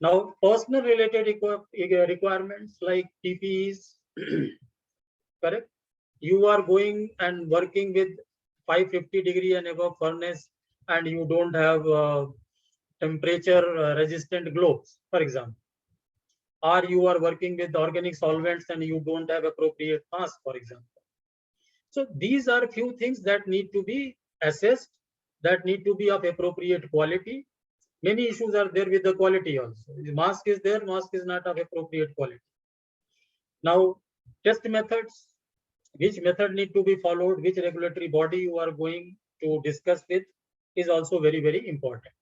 Now, personal related requirements like PPEs, correct? You are going and working with 550-degree and above furnace, and you don't have temperature resistant gloves, for example, or you are working with organic solvents and you don't have appropriate mask, for example. So these are few things that need to be assessed, that need to be of appropriate quality. Many issues are there with the quality also. The mask is there, mask is not of appropriate quality. Now, test methods, which method need to be followed, which regulatory body you are going to discuss with is also very, very important.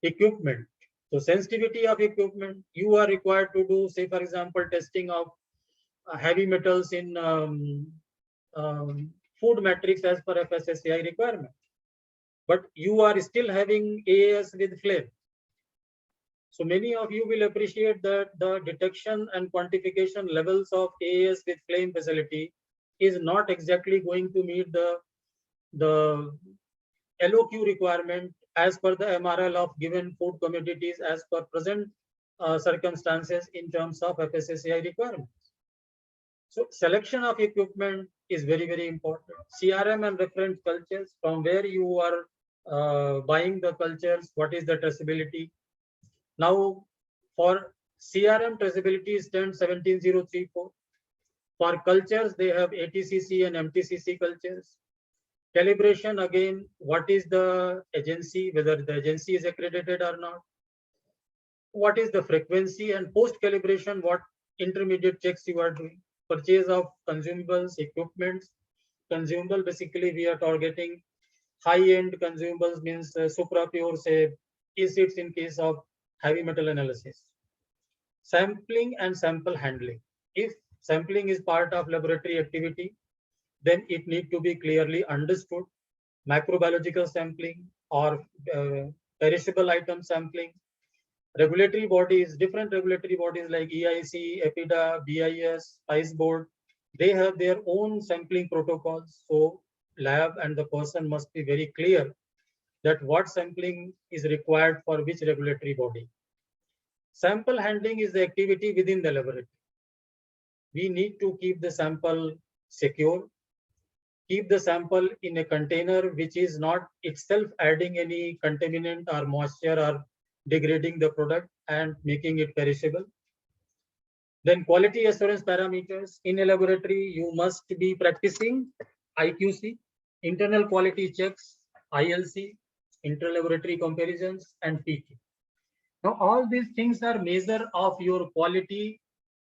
Equipment. So sensitivity of equipment, you are required to do, say, for example, testing of heavy metals in food matrix as per FSSAI requirement. But you are still having AAS with flame. So many of you will appreciate that the detection and quantification levels of AAS with flame facility is not exactly going to meet the LOQ requirement as per the MRL of given food commodities as per present circumstances in terms of FSSAI requirements. So selection of equipment is very, very important. CRM and reference cultures, from where you are buying the cultures, what is the traceability. Now, for CRM, traceability stands 17034. For cultures, they have ATCC and MTCC cultures. Calibration, again, what is the agency, whether the agency is accredited or not. What is the frequency, and post-calibration, what intermediate checks you are doing. Purchase of consumables, equipments. Consumable, basically, we are targeting high-end consumables, means supra pure, say, e-seeds in case of heavy metal analysis. Sampling and sample handling. If sampling is part of laboratory activity, then it need to be clearly understood. Macrobiological sampling or perishable item sampling. Regulatory bodies, different regulatory bodies like EIC, EPIDA, BIS, ICE board, they have their own sampling protocols. So lab and the person must be very clear that what sampling is required for which regulatory body. Sample handling is the activity within the laboratory. We need to keep the sample secure, keep the sample in a container which is not itself adding any contaminant or moisture or degrading the product and making it perishable. Then quality assurance parameters. In a laboratory, you must be practicing IQC, internal quality checks, ILC, interlaboratory comparisons, and PQ. Now, all these things are measure of your quality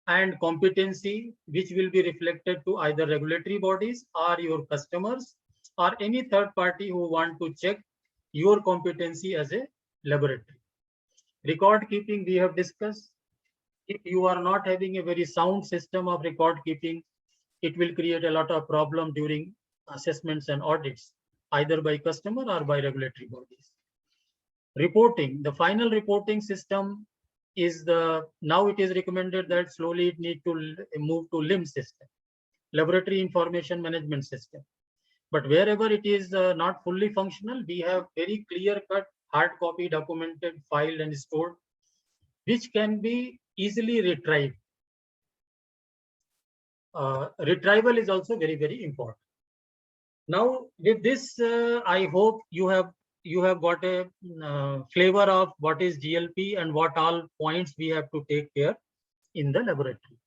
and competency, which will be reflected to either regulatory bodies or your customers or any third party who want to check your competency as a laboratory. Record keeping, we have discussed. If you are not having a very sound system of record keeping, it will create a lot of problem during assessments and audits, either by customer or by regulatory bodies. Reporting, the final reporting system is now it is recommended that slowly it need to move to LIMS system, laboratory information management system. But wherever it is not fully functional, we have very clear cut, hard copy, documented, filed and stored, which can be easily retrieved. Retrieval is also very, very important. Now with this, I hope you have got a flavor of what is GLP and what all points we have to take care in the laboratory.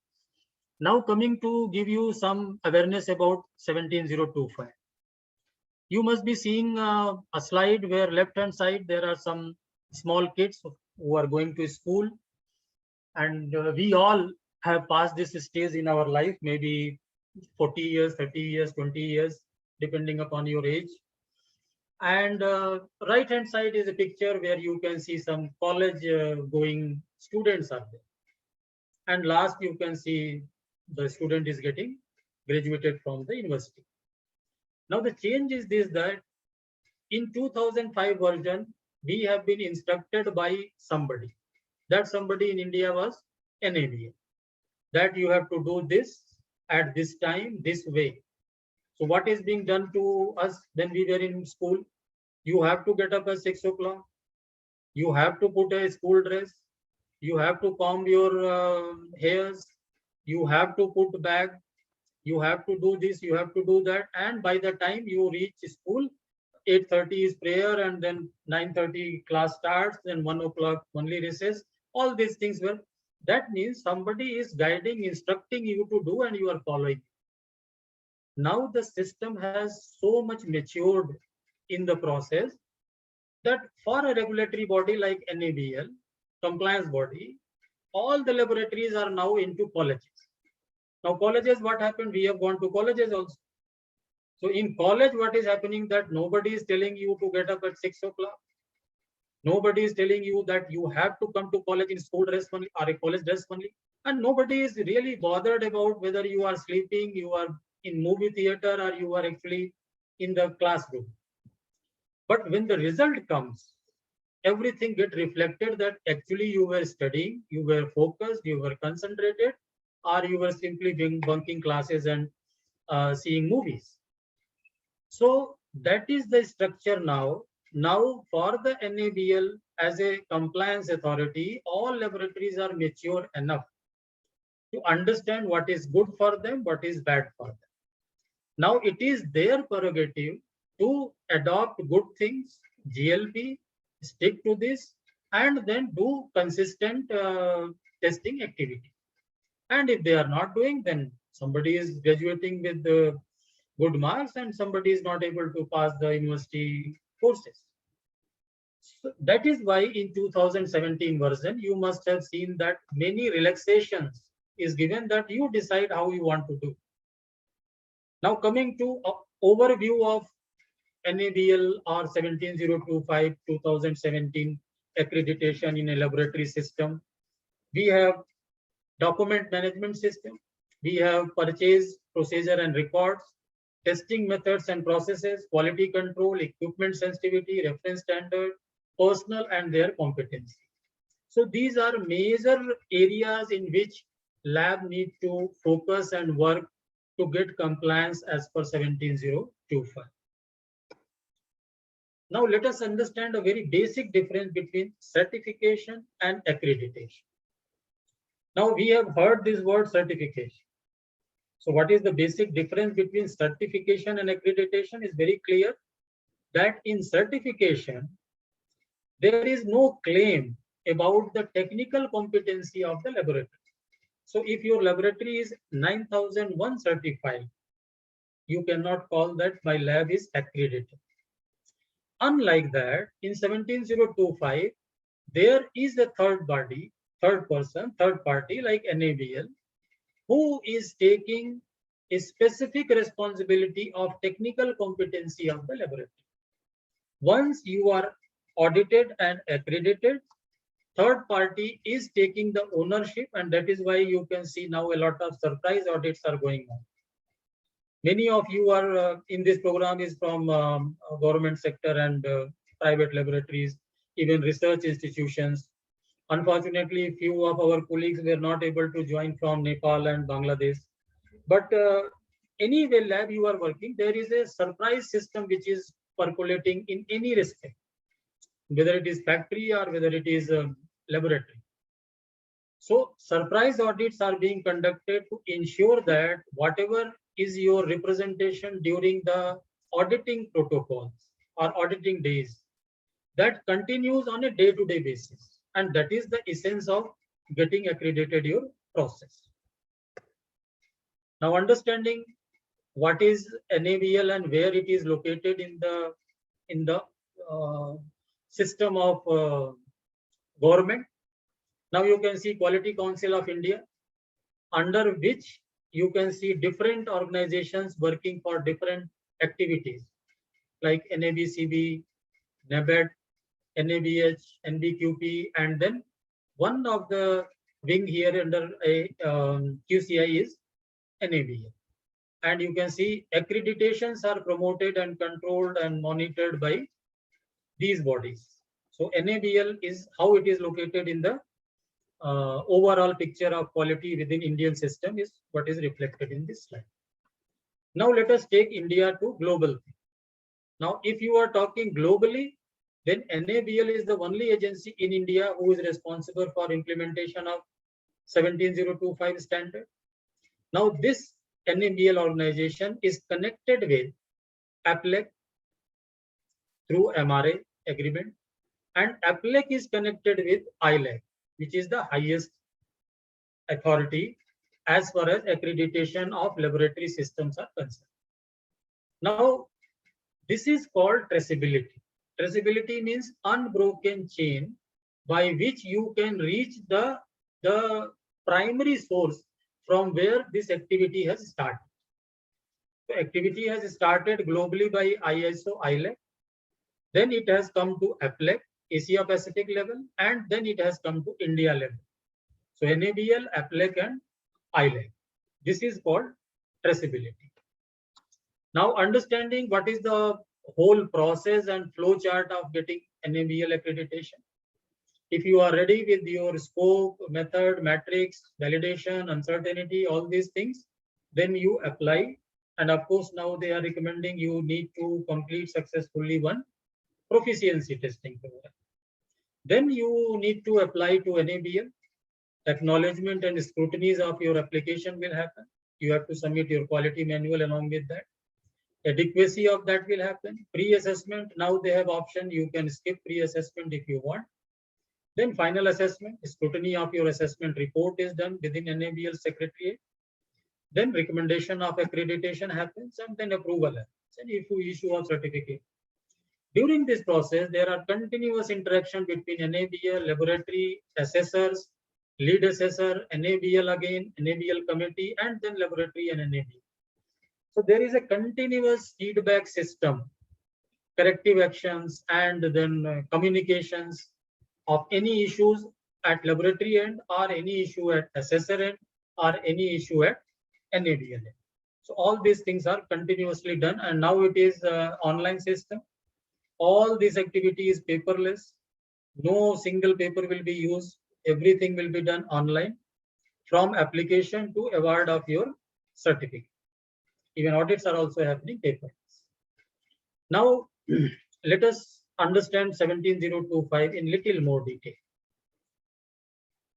Now coming to give you some awareness about 17025. You must be seeing a slide where left hand side there are some small kids who are going to school, and we all have passed this stage in our life, maybe 40 years, 30 years, 20 years, depending upon your age. And right hand side is a picture where you can see some college going students are there. And last you can see the student is getting graduated from the university. Now the change is this, that in 2005 version, we have been instructed by somebody. That somebody in India was NABL, that you have to do this at this time, this way. So what is being done to us when we were in school? You have to get up at 6 o'clock. You have to put a school dress. You have to comb your hairs. You have to put bag. You have to do this. You have to do that. And by the time you reach school, 8:30 is prayer, and then 9:30 class starts. Then 1 o'clock only recess. All these things were. That means somebody is guiding, instructing you to do, and you are following. Now the system has so much matured in the process that for a regulatory body like NABL, compliance body, all the laboratories are now into colleges. Now colleges, what happened? We have gone to colleges also. So in college, what is happening that nobody is telling you to get up at 6 o'clock. Nobody is telling you that you have to come to college in school dress only or a college dress only. And nobody is really bothered about whether you are sleeping, you are in movie theater, or you are actually in the classroom. But when the result comes, everything get reflected that actually you were studying, you were focused, you were concentrated, or you were simply bunking classes and seeing movies. So that is the structure now. Now for the NABL as a compliance authority, all laboratories are mature enough to understand what is good for them, what is bad for them. Now it is their prerogative to adopt good things, GLP, stick to this, and then do consistent testing activity. And if they are not doing, then somebody is graduating with good marks and somebody is not able to pass the university courses. So that is why in 2017 version, you must have seen that many relaxations is given that you decide how you want to do. Now coming to overview of NABL or 17025 2017 accreditation in a laboratory system. We have document management system. We have purchase procedure and records, testing methods and processes, quality control, equipment sensitivity, reference standard, personnel and their competency. So these are major areas in which lab need to focus and work to get compliance as per 17025. Now let us understand a very basic difference between certification and accreditation. Now we have heard this word certification. So what is the basic difference between certification and accreditation is very clear that in certification, there is no claim about the technical competency of the laboratory. So if your laboratory is 9001 certified, you cannot call that my lab is accredited. Unlike that, in 17025, there is a third party like NABL, who is taking a specific responsibility of technical competency of the laboratory. Once you are audited and accredited, third party is taking the ownership, and that is why you can see now a lot of surprise audits are going on. Many of you are in this program is from government sector and private laboratories, even research institutions. Unfortunately, few of our colleagues were not able to join from Nepal and Bangladesh. But anyway, lab you are working, there is a surprise system which is percolating in any respect, whether it is factory or whether it is laboratory. So surprise audits are being conducted to ensure that whatever is your representation during the auditing protocols or auditing days, that continues on a day-to-day basis. And that is the essence of getting accredited your process. Now understanding what is NABL and where it is located in the system of government. Now you can see Quality Council of India, under which you can see different organizations working for different activities like NABCB, NABED, NABH, NBQP, and then one of the wing here under a QCI is NABL. And you can see accreditations are promoted and controlled and monitored by these bodies. So NABL is how it is located in the overall picture of quality within Indian system is what is reflected in this slide. Now let us take India to global. Now, if you are talking globally, then NABL is the only agency in India who is responsible for implementation of 17025 standard. Now this NABL organization is connected with APLEC through MRA agreement, and APLEC is connected with ILAC, which is the highest authority as far as accreditation of laboratory systems are concerned. Now, this is called traceability. Traceability means unbroken chain by which you can reach the primary source from where this activity has started. So activity has started globally by ISO, ILAC. Then it has come to APLEC, Asia Pacific level, and then it has come to India level. So NABL, APLEC, and ILAC. This is called traceability. Now, understanding what is the whole process and flow chart of getting NABL accreditation. If you are ready with your scope, method, matrix, validation, uncertainty, all these things, then you apply. And of course, now they are recommending you need to complete successfully one proficiency testing program. Then you need to apply to NABL. Acknowledgement and scrutinies of your application will happen. You have to submit your quality manual along with that. Adequacy of that will happen. Pre-assessment, now they have option, you can skip pre-assessment if you want. Then final assessment, scrutiny of your assessment report is done within NABL Secretariat. Then recommendation of accreditation happens, and then approval happens, and if you issue a certificate. During this process, there are continuous interaction between NABL, laboratory, assessors, lead assessor, NABL again, NABL committee, and then laboratory and NABL. So there is a continuous feedback system, corrective actions, and then communications of any issues at laboratory end, or any issue at assessor end, or any issue at NABL end. So all these things are continuously done, and now it is online system. All this activity is paperless. No single paper will be used. Everything will be done online, from application to award of your certificate. Even audits are also happening paperless. Now, let us understand 17025 in little more detail.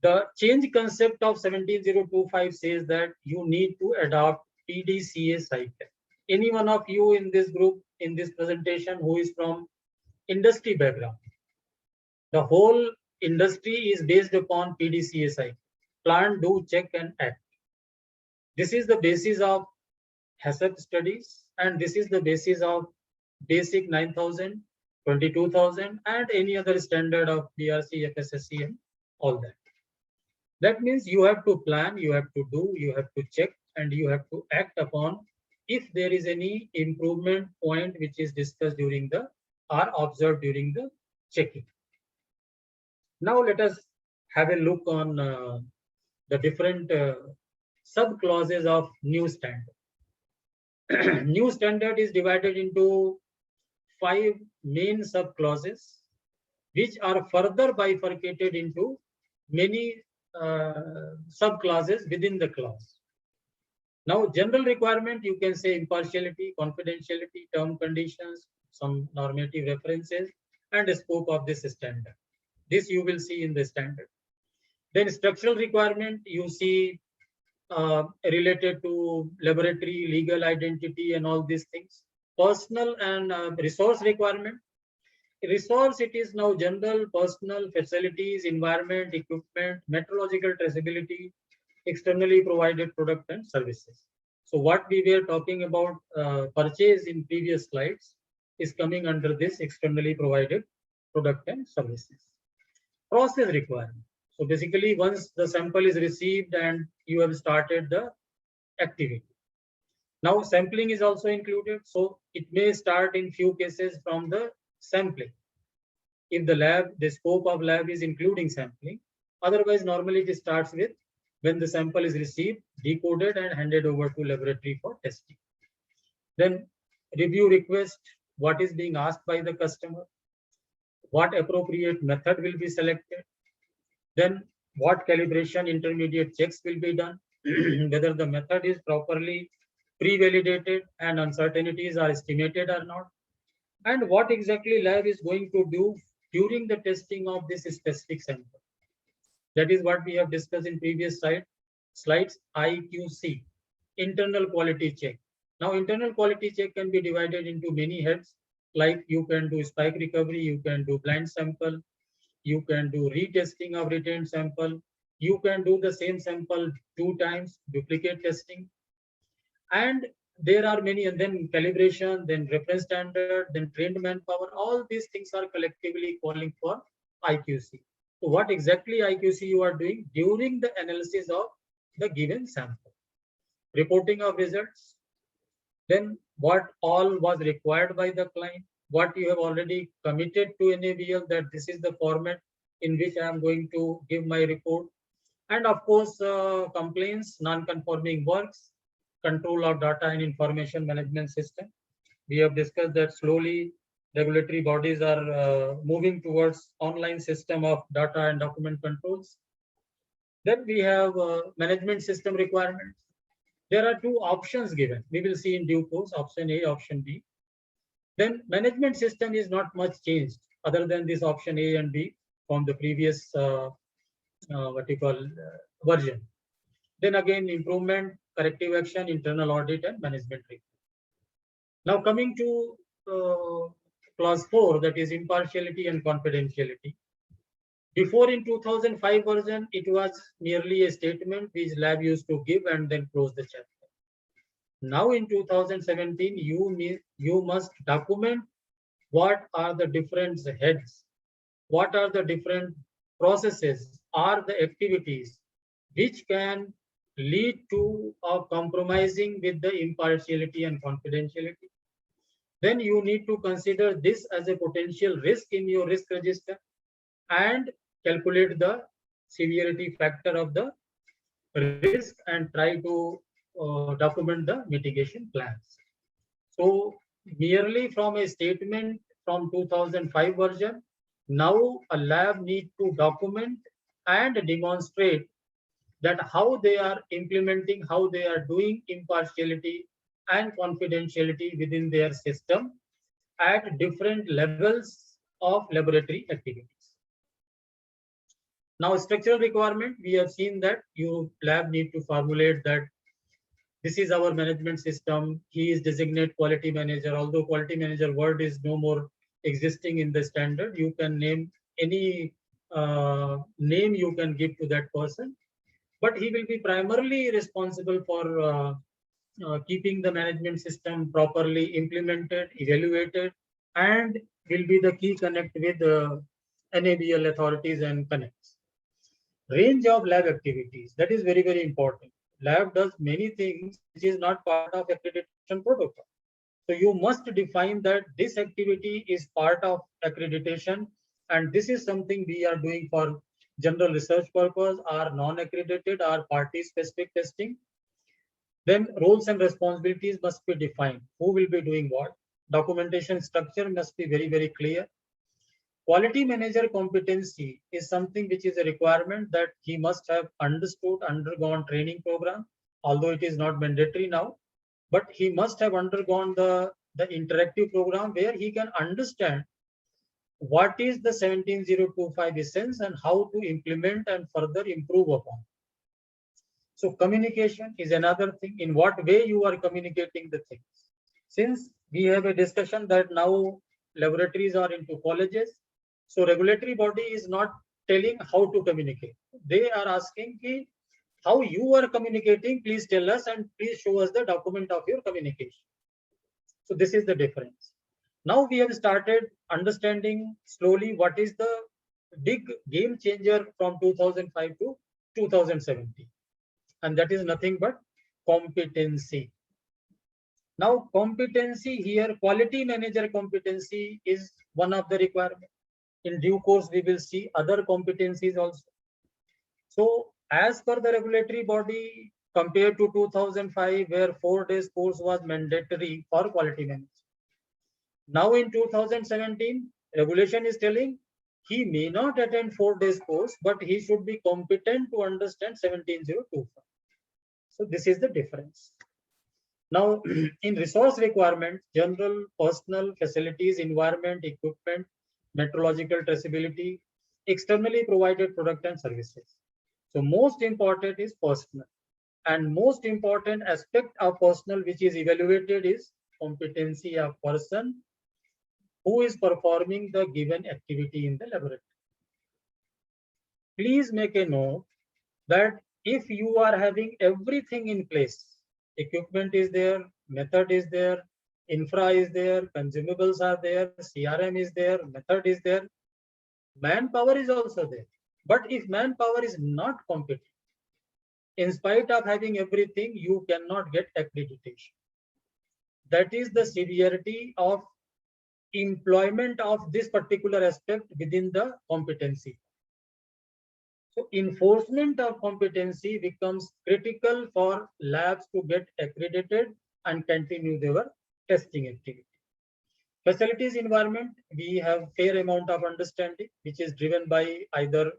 The change concept of 17025 says that you need to adopt PDCA cycle. Any one of you in this group, in this presentation, who is from industry background, the whole industry is based upon PDCA cycle: plan, do, check, and act. This is the basis of HACCP studies, and this is the basis of basic 9000, 22000, and any other standard of BRC, FSSC, and all that. That means you have to plan, you have to do, you have to check, and you have to act upon if there is any improvement point which is discussed during the or observed during the checking. Now let us have a look on the different sub clauses of new standard. New standard is divided into 5 main sub clauses, which are further bifurcated into many sub clauses within the clause. Now, general requirement, you can say impartiality, confidentiality, term conditions, some normative references, and the scope of this standard. This you will see in the standard. Then structural requirement, you see related to laboratory, legal identity, and all these things. Personal and resource requirement. Resource, it is now general, personal, facilities, environment, equipment, metrological traceability, externally provided product and services. So what we were talking about purchase in previous slides is coming under this externally provided product and services. Process requirement. So basically, once the sample is received and you have started the activity. Now sampling is also included. So it may start in few cases from the sampling. If the lab, the scope of lab is including sampling. Otherwise, normally it starts with when the sample is received, decoded, and handed over to laboratory for testing. Then review request, what is being asked by the customer, what appropriate method will be selected, then what calibration intermediate checks will be done, whether the method is properly pre-validated and uncertainties are estimated or not. and what exactly lab is going to do during the testing of this specific sample. That is what we have discussed in previous slides, IQC, internal quality check. Now, internal quality check can be divided into many heads, like you can do spike recovery, you can do blind sample, you can do retesting of retained sample, you can do the same sample 2 times, duplicate testing, and there are many, and then calibration, then reference standard, then trained manpower. All these things are collectively calling for IQC. So what exactly IQC you are doing during the analysis of the given sample? Reporting of results, then what all was required by the client, what you have already committed to NABL, that this is the format in which I am going to give my report, and of course complaints, non-conforming works, control of data and information management system. We have discussed that slowly regulatory bodies are moving towards online system of data and document controls. Then we have management system requirements. There are 2 options given. We will see in due course, option A, option B. Then management system is not much changed other than this option A and B from the previous version. Then again, improvement, corrective action, internal audit, and management review. Now coming to clause 4, that is impartiality and confidentiality. Before in 2005 version, it was merely a statement which lab used to give and then close the chapter. Now in 2017, you must document what are the different heads, what are the different processes, are the activities which can lead to compromising with the impartiality and confidentiality. Then you need to consider this as a potential risk in your risk register and calculate the severity factor of the risk and try to document the mitigation plans. So merely from a statement from 2005 version, now a lab need to document and demonstrate that how they are implementing, how they are doing impartiality and confidentiality within their system at different levels of laboratory activities. Now, structural requirement, we have seen that you lab need to formulate that this is our management system. He is designate quality manager. Although quality manager word is no more existing in the standard, you can name any name you can give to that person. But he will be primarily responsible for keeping the management system properly implemented, evaluated, and will be the key connect with NABL authorities and connects. Range of lab activities, that is very, very important. Lab does many things which is not part of accreditation protocol. So you must define that this activity is part of accreditation, and this is something we are doing for general research purpose, or non-accredited, or party-specific testing. Then roles and responsibilities must be defined. Who will be doing what? Documentation structure must be very, very clear. Quality manager competency is something which is a requirement that he must have understood, undergone training program, although it is not mandatory now, but he must have undergone the interactive program where he can understand what is the 17025 essence and how to implement and further improve upon. So communication is another thing. In what way you are communicating the things. Since we have a discussion that now laboratories are into colleges, so regulatory body is not telling how to communicate. They are asking how you are communicating, please tell us and please show us the document of your communication. So this is the difference. Now we have started understanding slowly what is the big game changer from 2005 to 2017. And that is nothing but competency. Now competency here, quality manager competency is one of the requirements. In due course, we will see other competencies also. So as per the regulatory body, compared to 2005, where 4 days course was mandatory for quality manager. Now in 2017, regulation is telling he may not attend 4 days course, but he should be competent to understand 17025. So this is the difference. Now, in resource requirements, general, personal, facilities, environment, equipment, metrological traceability, externally provided product and services. So most important is personal. And most important aspect of personal which is evaluated is competency of person who is performing the given activity in the laboratory. Please make a note that if you are having everything in place, equipment is there, method is there, infra is there, consumables are there, CRM is there, method is there, manpower is also there. But if manpower is not competent, in spite of having everything, you cannot get accreditation. That is the severity of employment of this particular aspect within the competency. So enforcement of competency becomes critical for labs to get accredited and continue their testing activity. Facilities environment, we have fair amount of understanding, which is driven by either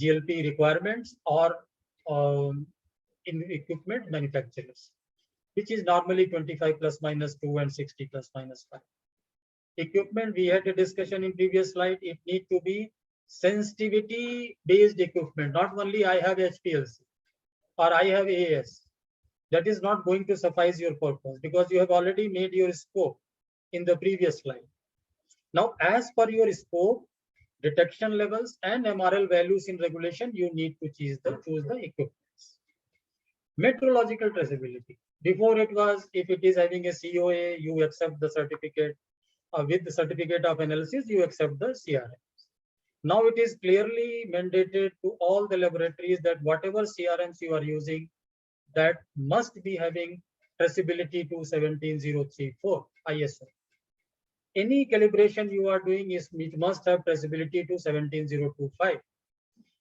GLP requirements or in equipment manufacturers, which is normally 25 plus minus 2 and 60 plus minus 5. Equipment, we had a discussion in previous slide, it need to be sensitivity based equipment. Not only I have HPLC or I have AS, that is not going to suffice your purpose because you have already made your scope in the previous slide. Now, as per your scope, detection levels and MRL values in regulation, you need to choose the equipment. Metrological traceability. Before it was, if it is having a COA, you accept the certificate. With the certificate of analysis, you accept the CRM. Now it is clearly mandated to all the laboratories that whatever CRMs you are using, that must be having traceability to 17034 ISO. Any calibration you are doing is it must have traceability to 17025.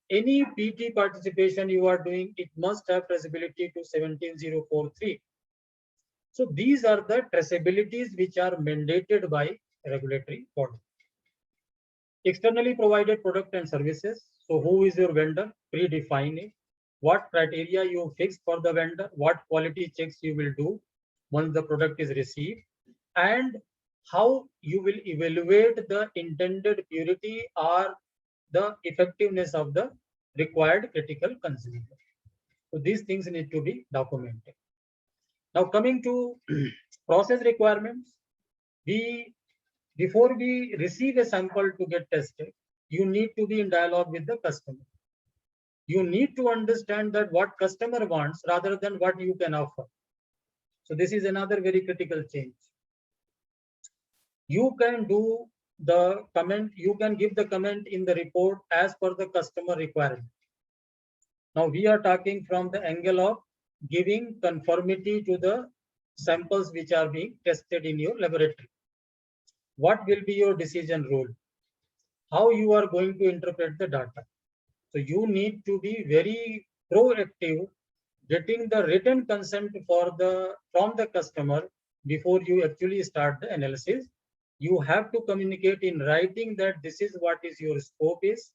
Any PT participation you are doing, it must have traceability to 17043. So these are the traceabilities which are mandated by regulatory body. Externally provided product and services. So who is your vendor? Predefine it. What criteria you fix for the vendor? What quality checks you will do once the product is received? And how you will evaluate the intended purity or the effectiveness of the required critical consumable. So these things need to be documented. Now coming to process requirements, before we receive a sample to get tested, you need to be in dialogue with the customer. You need to understand that what customer wants rather than what you can offer. So this is another very critical change. You can do the comment, you can give the comment in the report as per the customer requirement. Now we are talking from the angle of giving conformity to the samples which are being tested in your laboratory. What will be your decision rule? How you are going to interpret the data? So you need to be very proactive, getting the written consent from the customer before you actually start the analysis. You have to communicate in writing that this is what is your scope is.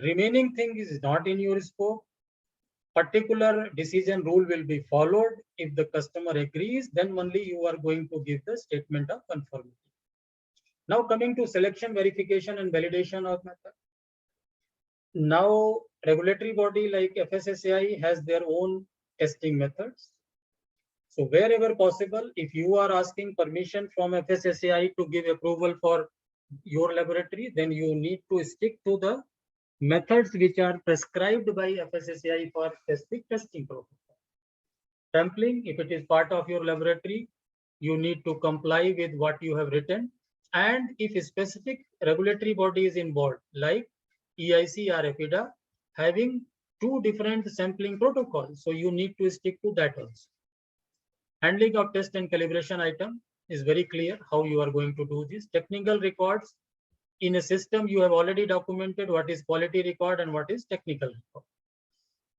Remaining thing is not in your scope. Particular decision rule will be followed. If the customer agrees, then only you are going to give the statement of conformity. Now coming to selection, verification and validation of method. Now regulatory body like FSSAI has their own testing methods. So wherever possible, if you are asking permission from FSSAI to give approval for your laboratory, then you need to stick to the methods which are prescribed by FSSAI for specific testing protocol. Sampling, if it is part of your laboratory, you need to comply with what you have written. And if a specific regulatory body is involved, like EIC or EPIDA, having two different sampling protocols, so you need to stick to that also. Handling of test and calibration item is very clear how you are going to do this. Technical records in a system, you have already documented what is quality record and what is technical record.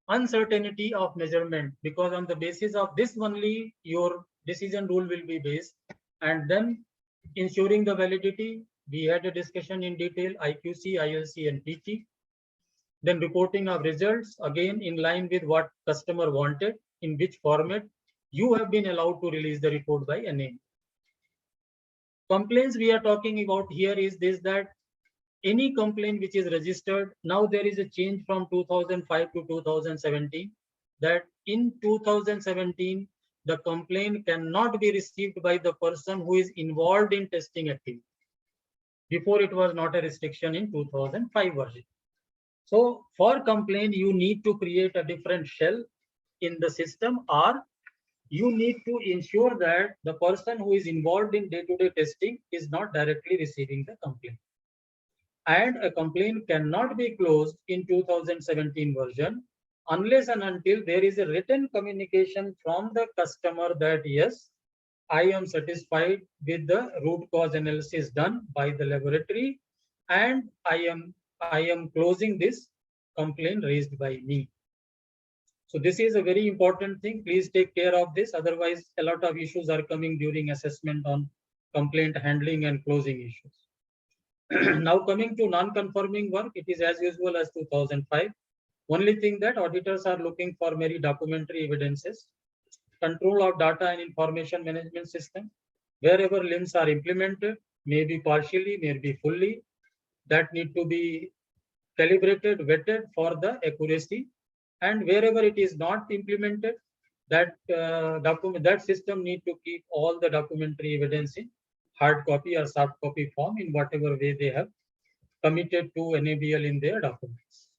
Uncertainty of measurement, because on the basis of this only your decision rule will be based. And then ensuring the validity, we had a discussion in detail, IQC, ILC and PT. Then reporting of results, again in line with what customer wanted, in which format, you have been allowed to release the report by NAMA. Complaints we are talking about here is this, that any complaint which is registered, now there is a change from 2005 to 2017, that in 2017, the complaint cannot be received by the person who is involved in testing activity. Before it was not a restriction in 2005 version. So for complaint, you need to create a different shell in the system, or you need to ensure that the person who is involved in day-to-day testing is not directly receiving the complaint. And a complaint cannot be closed in 2017 version unless and until there is a written communication from the customer that yes, I am satisfied with the root cause analysis done by the laboratory, and I am closing this complaint raised by me. So this is a very important thing. Please take care of this. Otherwise, a lot of issues are coming during assessment on complaint handling and closing issues. Now coming to non-conforming work, it is as usual as 2005. Only thing that auditors are looking for many documentary evidences, control of data and information management system, wherever LIMS are implemented, maybe partially, maybe fully, that need to be calibrated, vetted for the accuracy. And wherever it is not implemented, that that system need to keep all the documentary evidence in hard copy or soft copy form in whatever way they have committed to NABL in their documents.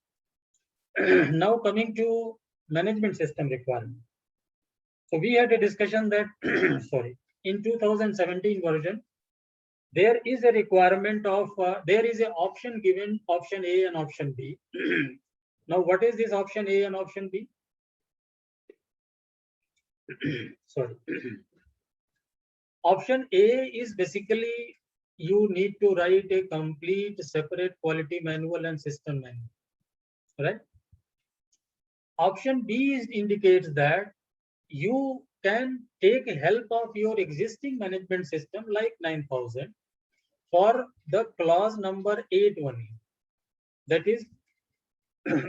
Now coming to management system requirement. So we had a discussion that, sorry, in 2017 version, there is a requirement of, there is an option given, option A and option B. Now, what is this option A and option B? Sorry. Option A is basically you need to write a complete separate quality manual and system manual, right? Option B indicates that you can take help of your existing management system like 9000 for the clause number 8 only. That is,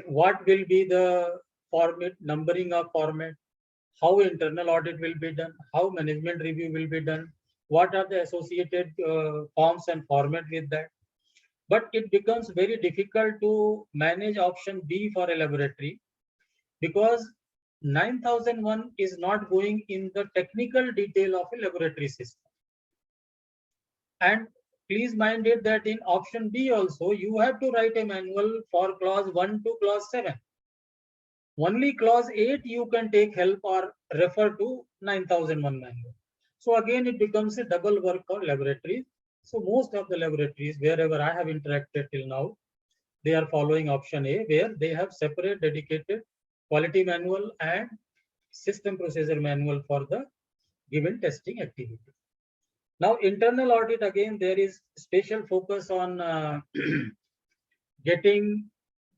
what will be the format, numbering of format, how internal audit will be done, how management review will be done, what are the associated forms and format with that. But it becomes very difficult to manage option B for a laboratory because 9001 is not going in the technical detail of a laboratory system. And please mind it that in option B also, you have to write a manual for clause 1 to clause 7. Only clause 8 you can take help or refer to 9001 manual. So again, it becomes a double work for laboratories. So most of the laboratories, wherever I have interacted till now, they are following option A, where they have separate dedicated quality manual and system procedure manual for the given testing activity. Now, internal audit, again, there is special focus on getting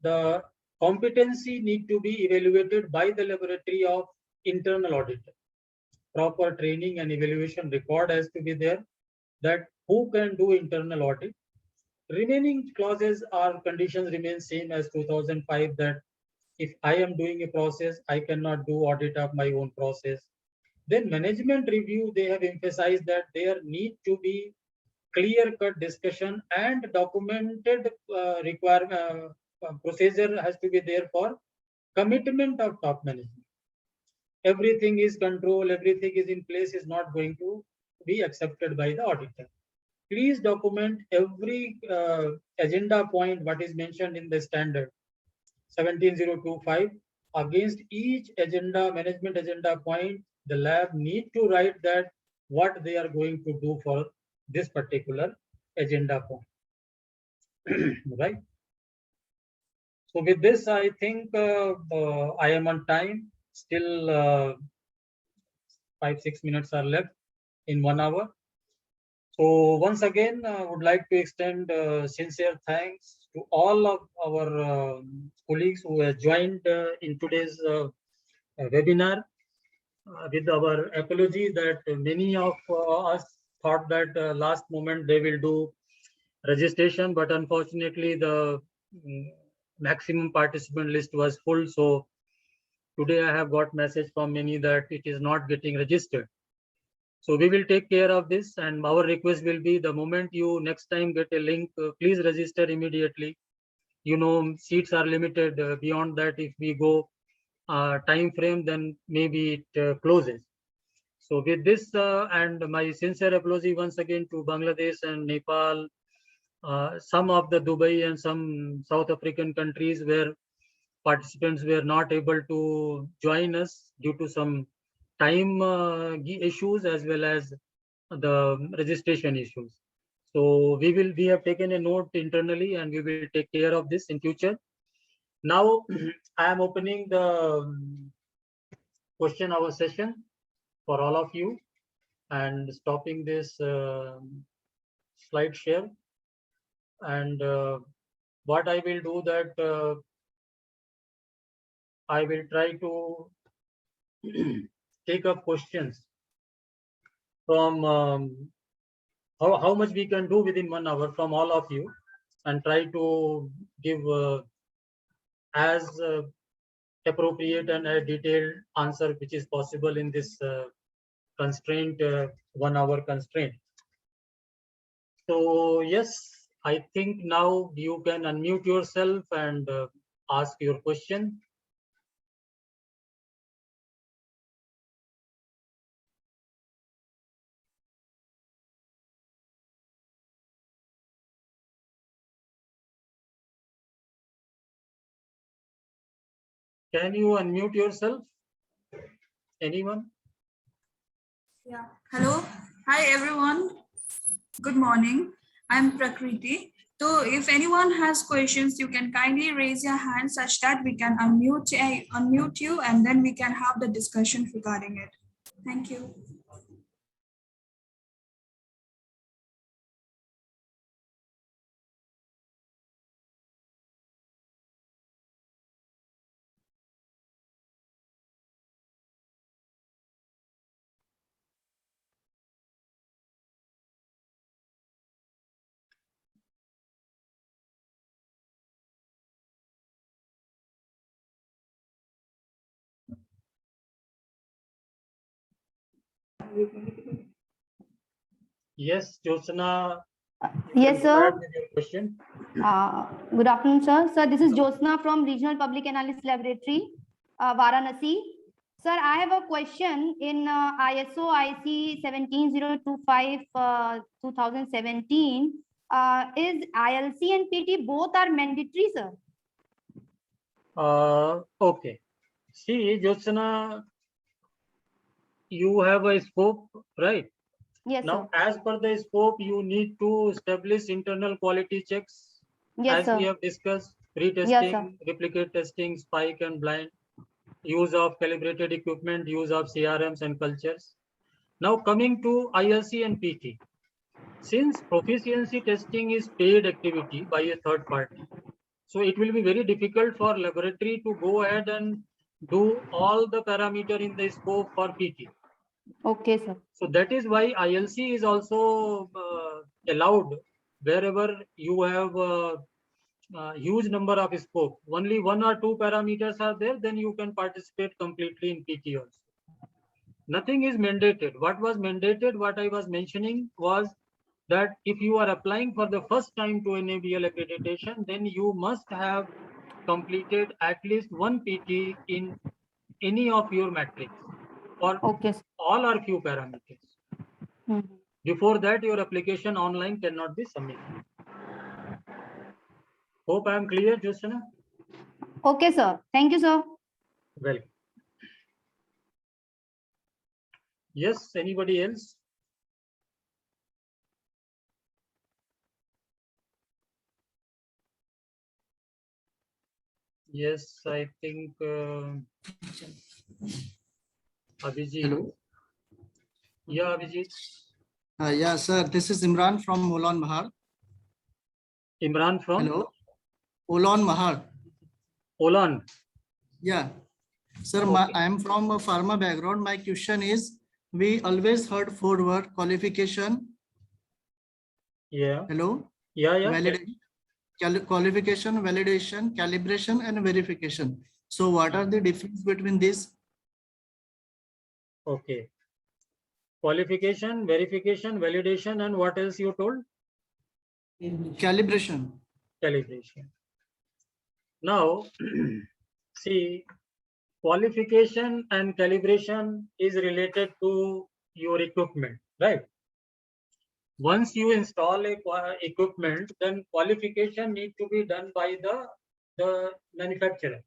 the competency need to be evaluated by the laboratory of internal auditor. Proper training and evaluation record has to be there, that who can do internal audit. Remaining clauses or conditions remain same as 2005, that if I am doing a process, I cannot do audit of my own process. Then management review, they have emphasized that there need to be clear-cut discussion and documented procedure has to be there for commitment of top management. Everything is controlled, everything is in place is not going to be accepted by the auditor. Please document every agenda point what is mentioned in the standard 17025. Against each agenda, management agenda point, the lab need to write that what they are going to do for this particular agenda point. Right? So with this, I think I am on time. Still 5-6 minutes are left in 1 hour. So once again, I would like to extend sincere thanks to all of our colleagues who have joined in today's webinar. With our apology that many of us thought that last moment they will do registration, but unfortunately the maximum participant list was full. So today I have got message from many that it is not getting registered. So we will take care of this, and our request will be the moment you next time get a link, please register immediately. You know, seats are limited. Beyond that, if we go time frame, then maybe it closes. So with this, and my sincere apology once again to Bangladesh and Nepal, some of the Dubai and some South African countries where participants were not able to join us due to some time issues as well as the registration issues. So we have taken a note internally and we will take care of this in future. Now I am opening the question hour session for all of you and stopping this slide share. And what I will do that I will try to take up questions from how much we can do within 1 hour from all of you, and try to give as appropriate and a detailed answer which is possible in this constraint, 1 hour constraint. So yes, I think now you can unmute yourself and ask your question. Can you unmute yourself? Anyone? Yeah. Hello. Hi, everyone. Good morning. I'm Prakriti. So if anyone has questions, you can kindly raise your hand such that we can unmute you and then we can have the discussion regarding it. Thank you. Yes, Jyotsna. Yes, sir. With your question. Good afternoon, sir. Sir, this is Jyotsna from Regional Public Analysis Laboratory, Varanasi. Sir, I have a question in ISO IC 17025 2017. Is ILC and PT both are mandatory, sir? Okay. See, Jyotsna, you have a scope, right? Yes, now, sir. as per the scope, you need to establish internal quality checks. Yes, as sir. we have discussed, retesting, Yes, replicate testing, spike and blind, use of calibrated equipment, use of CRMs and cultures. Now coming to ILC and PT. Since proficiency testing is paid activity by a third party, so it will be very difficult for laboratory to go ahead and do all the parameter in the scope for PT. Okay, sir. So that is why ILC is also allowed wherever you have a huge number of scope. Only 1 or 2 parameters are there, then you can participate completely in PT also. Nothing is mandated. What was mandated, what I was mentioning was that if you are applying for the first time to NABL accreditation, then you must have completed at least 1 PT in any of your metrics or Okay. all or few parameters. Before that, your application online cannot be submitted. Hope I am clear, Jyotsna. Okay, sir. Thank you, sir. Welcome. Yes, anybody else? Yes, I think Abhijit. Hello. Yeah, Abhijit. Yeah, sir. This is Imran from Ulan Mahar. Imran from? Hello. Ulan Mahar. Ulan. Yeah. Sir, Okay. I am from a pharma background. My question is, we always heard 4 words: qualification. Yeah. Hello. Yeah, yeah. Validation, qualification, validation, calibration, and verification. So what are the difference between these? Okay. Qualification, verification, validation, and what else you told? Calibration. Calibration. Now, see, qualification and calibration is related to your equipment, right? Once you install a equipment, then qualification need to be done by the manufacturer.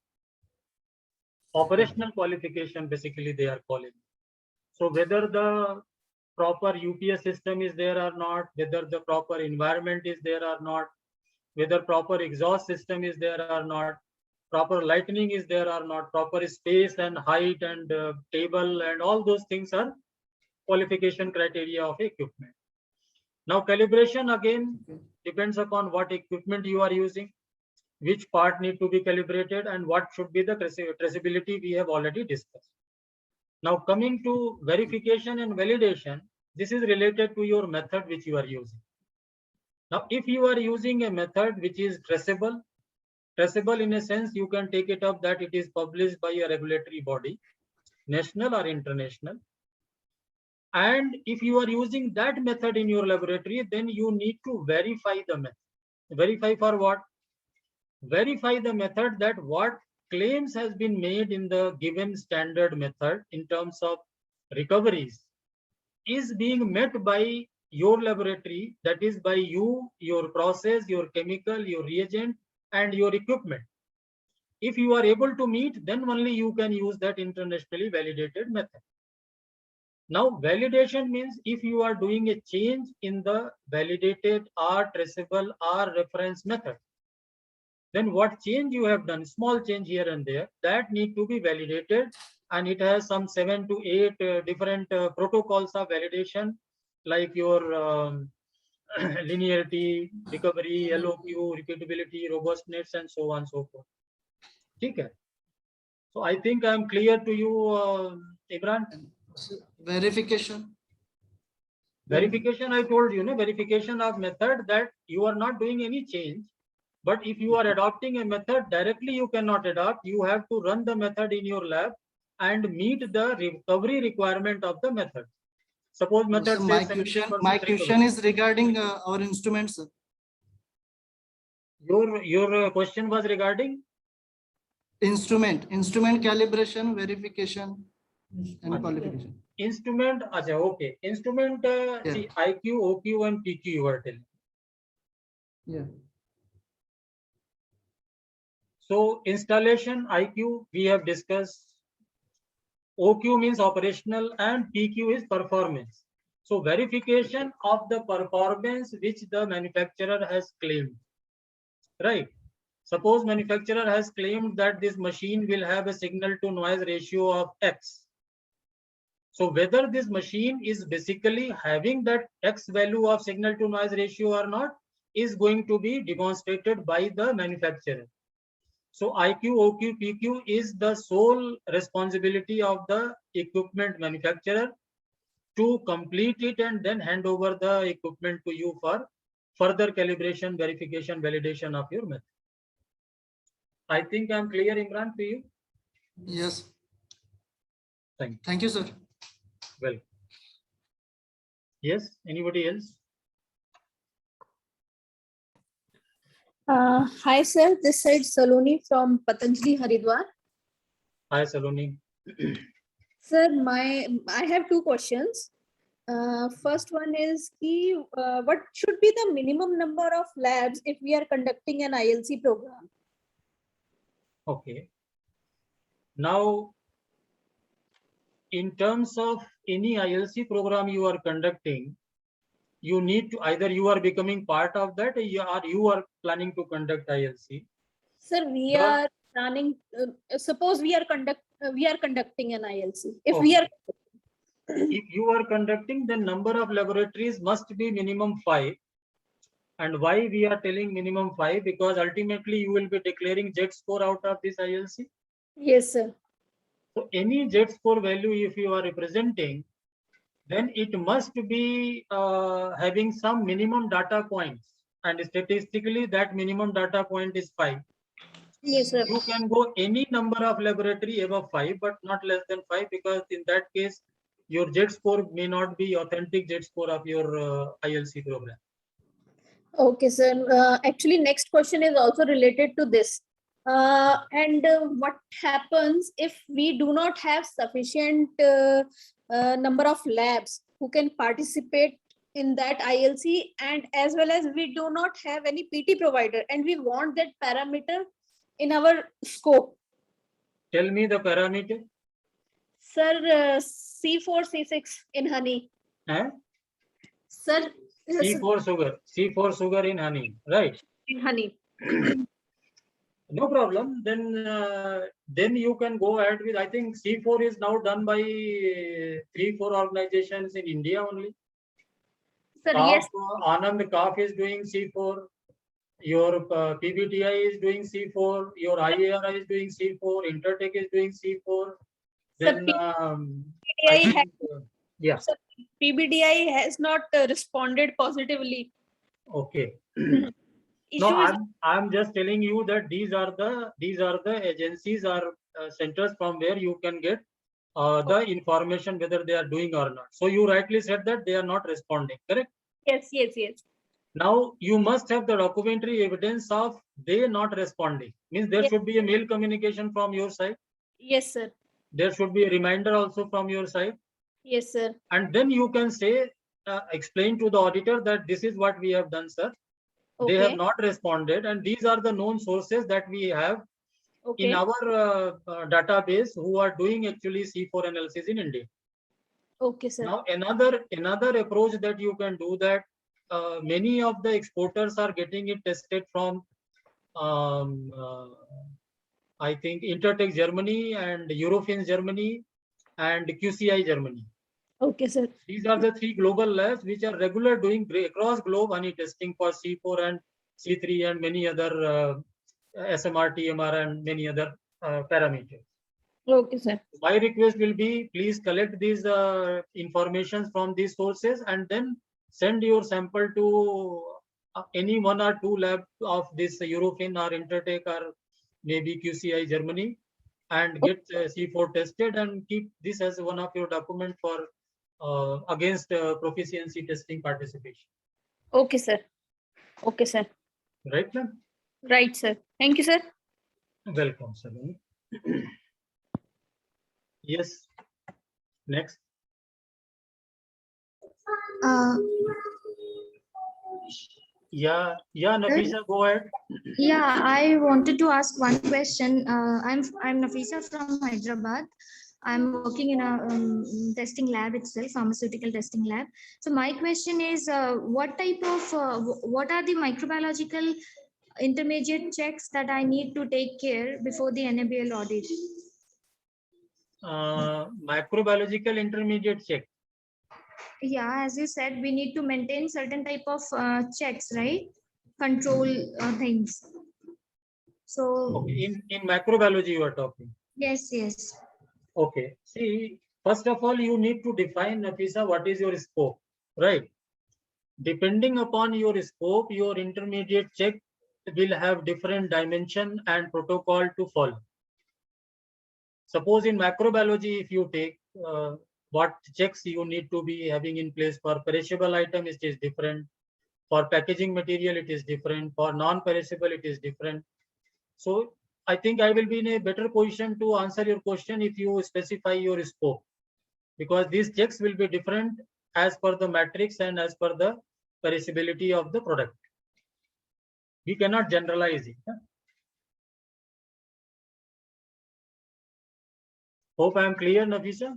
Operational qualification, basically they are calling. So whether the proper UPS system is there or not, whether the proper environment is there or not, whether proper exhaust system is there or not, proper lighting is there or not, proper space and height and table and all those things are qualification criteria of equipment. Now calibration again depends upon what equipment you are using, which part need to be calibrated, and what should be the traceability we have already discussed. Now coming to verification and validation, this is related to your method which you are using. Now if you are using a method which is traceable in a sense, you can take it up that it is published by a regulatory body, national or international. And if you are using that method in your laboratory, then you need to verify the method. Verify for what? Verify the method that what claims has been made in the given standard method in terms of recoveries is being met by your laboratory, that is by you, your process, your chemical, your reagent, and your equipment. If you are able to meet, then only you can use that internationally validated method. Now, validation means if you are doing a change in the validated or traceable or reference method, then what change you have done, small change here and there, that need to be validated, and it has some 7 to 8 different protocols of validation, like your linearity, recovery, LOQ, repeatability, robustness, and so on and so forth. Okay. So I think I'm clear to you, Imran. Verification. Verification, I told you, no, verification of method that you are not doing any change. But if you are adopting a method directly, you cannot adopt. You have to run the method in your lab and meet the recovery requirement of the method. Suppose method So says my question is regarding our instruments. Sir. Your question was regarding Instrument calibration, verification, and qualification. Instrument. Acha, okay. Instrument. Yeah. See, IQ, OQ, and PQ. You are telling. Yeah. So installation, IQ, we have discussed. OQ means operational and PQ is performance. So verification of the performance which the manufacturer has claimed, right? Suppose manufacturer has claimed that this machine will have a signal to noise ratio of X. So whether this machine is basically having that X value of signal to noise ratio or not is going to be demonstrated by the manufacturer. So IQ, OQ, PQ is the sole responsibility of the equipment manufacturer to complete it and then hand over the equipment to you for further calibration, verification, validation of your method. I think I'm clear, Imran, to you. Yes. Thank you, sir. Well. Yes, anybody else? Hi, sir. This side Saloni from Patanjali Haridwar. Hi, Saloni. Sir, I have two questions. First one is what should be the minimum number of labs if we are conducting an ILC program? Okay. Now, in terms of any ILC program you are conducting, you need to either you are becoming part of that or you are planning to conduct ILC. Sir, we are planning. Suppose we are conducting an ILC. If you are conducting, the number of laboratories must be minimum 5. And why we are telling minimum 5? Because ultimately you will be declaring Z score out of this ILC. Yes, sir. So any Z score value, if you are representing, then it must be having some minimum data points, and statistically that minimum data point is 5. Yes, sir. You can go any number of laboratory above 5, but not less than 5, because in that case, your Z score may not be authentic Z score of your ILC program. Okay, sir. Actually, next question is also related to this. What happens if we do not have sufficient number of labs who can participate in that ILC, and as well as we do not have any PT provider and we want that parameter in our scope? Tell me the parameter. Sir, C4, C6 in honey. Eh? Sir, C4 sugar. C4 sugar in honey, right? in honey. No problem. Then you can go ahead with. I think C4 is now done by 3-4 organizations in India only. Sir, yes. Anand Kaf is doing C4. Your PBTI is doing C4. Your IARI is doing C4. Intertech is doing C4. Then I PBTI think, yeah. Sir, PBDI has not responded positively. Okay. Issue No, is I'm just telling you that these are the agencies or centers from where you can get the information whether they are doing or not. So you rightly said that they are not responding, correct? yes. Now you must have the documentary evidence of they not responding. Means there Yes. should be a mail communication from your side. Yes, sir. There should be a reminder also from your side. Yes, sir. And then you can say, explain to the auditor that this is what we have done, sir. They have Okay. not responded, and these are the known sources that we have in Okay. our database who are doing actually C4 analysis in India. Okay, sir. Now another approach that you can do, that many of the exporters are getting it tested from I think Intertech Germany and Eurofins Germany and QCI Germany. Okay, sir. These are the 3 global labs which are regular doing across globe honey testing for C4 and C3 and many other SMR, TMR and many other parameters. Okay, sir. My request will be, please collect these informations from these sources and then send your sample to any 1 or 2 labs of this Eurofin or Intertech or maybe QCI Germany, and get C4 tested and keep this as one of your document for against proficiency testing participation. Okay, sir. Okay, sir. Right, ma'am? Right, sir. Thank you, sir. Welcome, sir. Yes. Next. Yeah, Nafisa, go ahead. Yeah, I wanted to ask one question. I'm Nafisa from Hyderabad. I'm working in a testing lab itself, pharmaceutical testing lab. So my question is, what are the microbiological intermediate checks that I need to take care before the NABL audit? Microbiological intermediate check. Yeah, as you said, we need to maintain certain type of checks, right? Control things. So Okay. In macrobiology you are talking. yes. Okay. See, first of all, you need to define, Nafisa, what is your scope, right? Depending upon your scope, your intermediate check will have different dimension and protocol to follow. Suppose in macrobiology, if you take what checks you need to be having in place for perishable item, it is different. For packaging material, it is different. For non-perishable, it is different. So I think I will be in a better position to answer your question if you specify your scope, because these checks will be different as per the matrix and as per the perishability of the product. We cannot generalize it. Hope I am clear, Nafisa.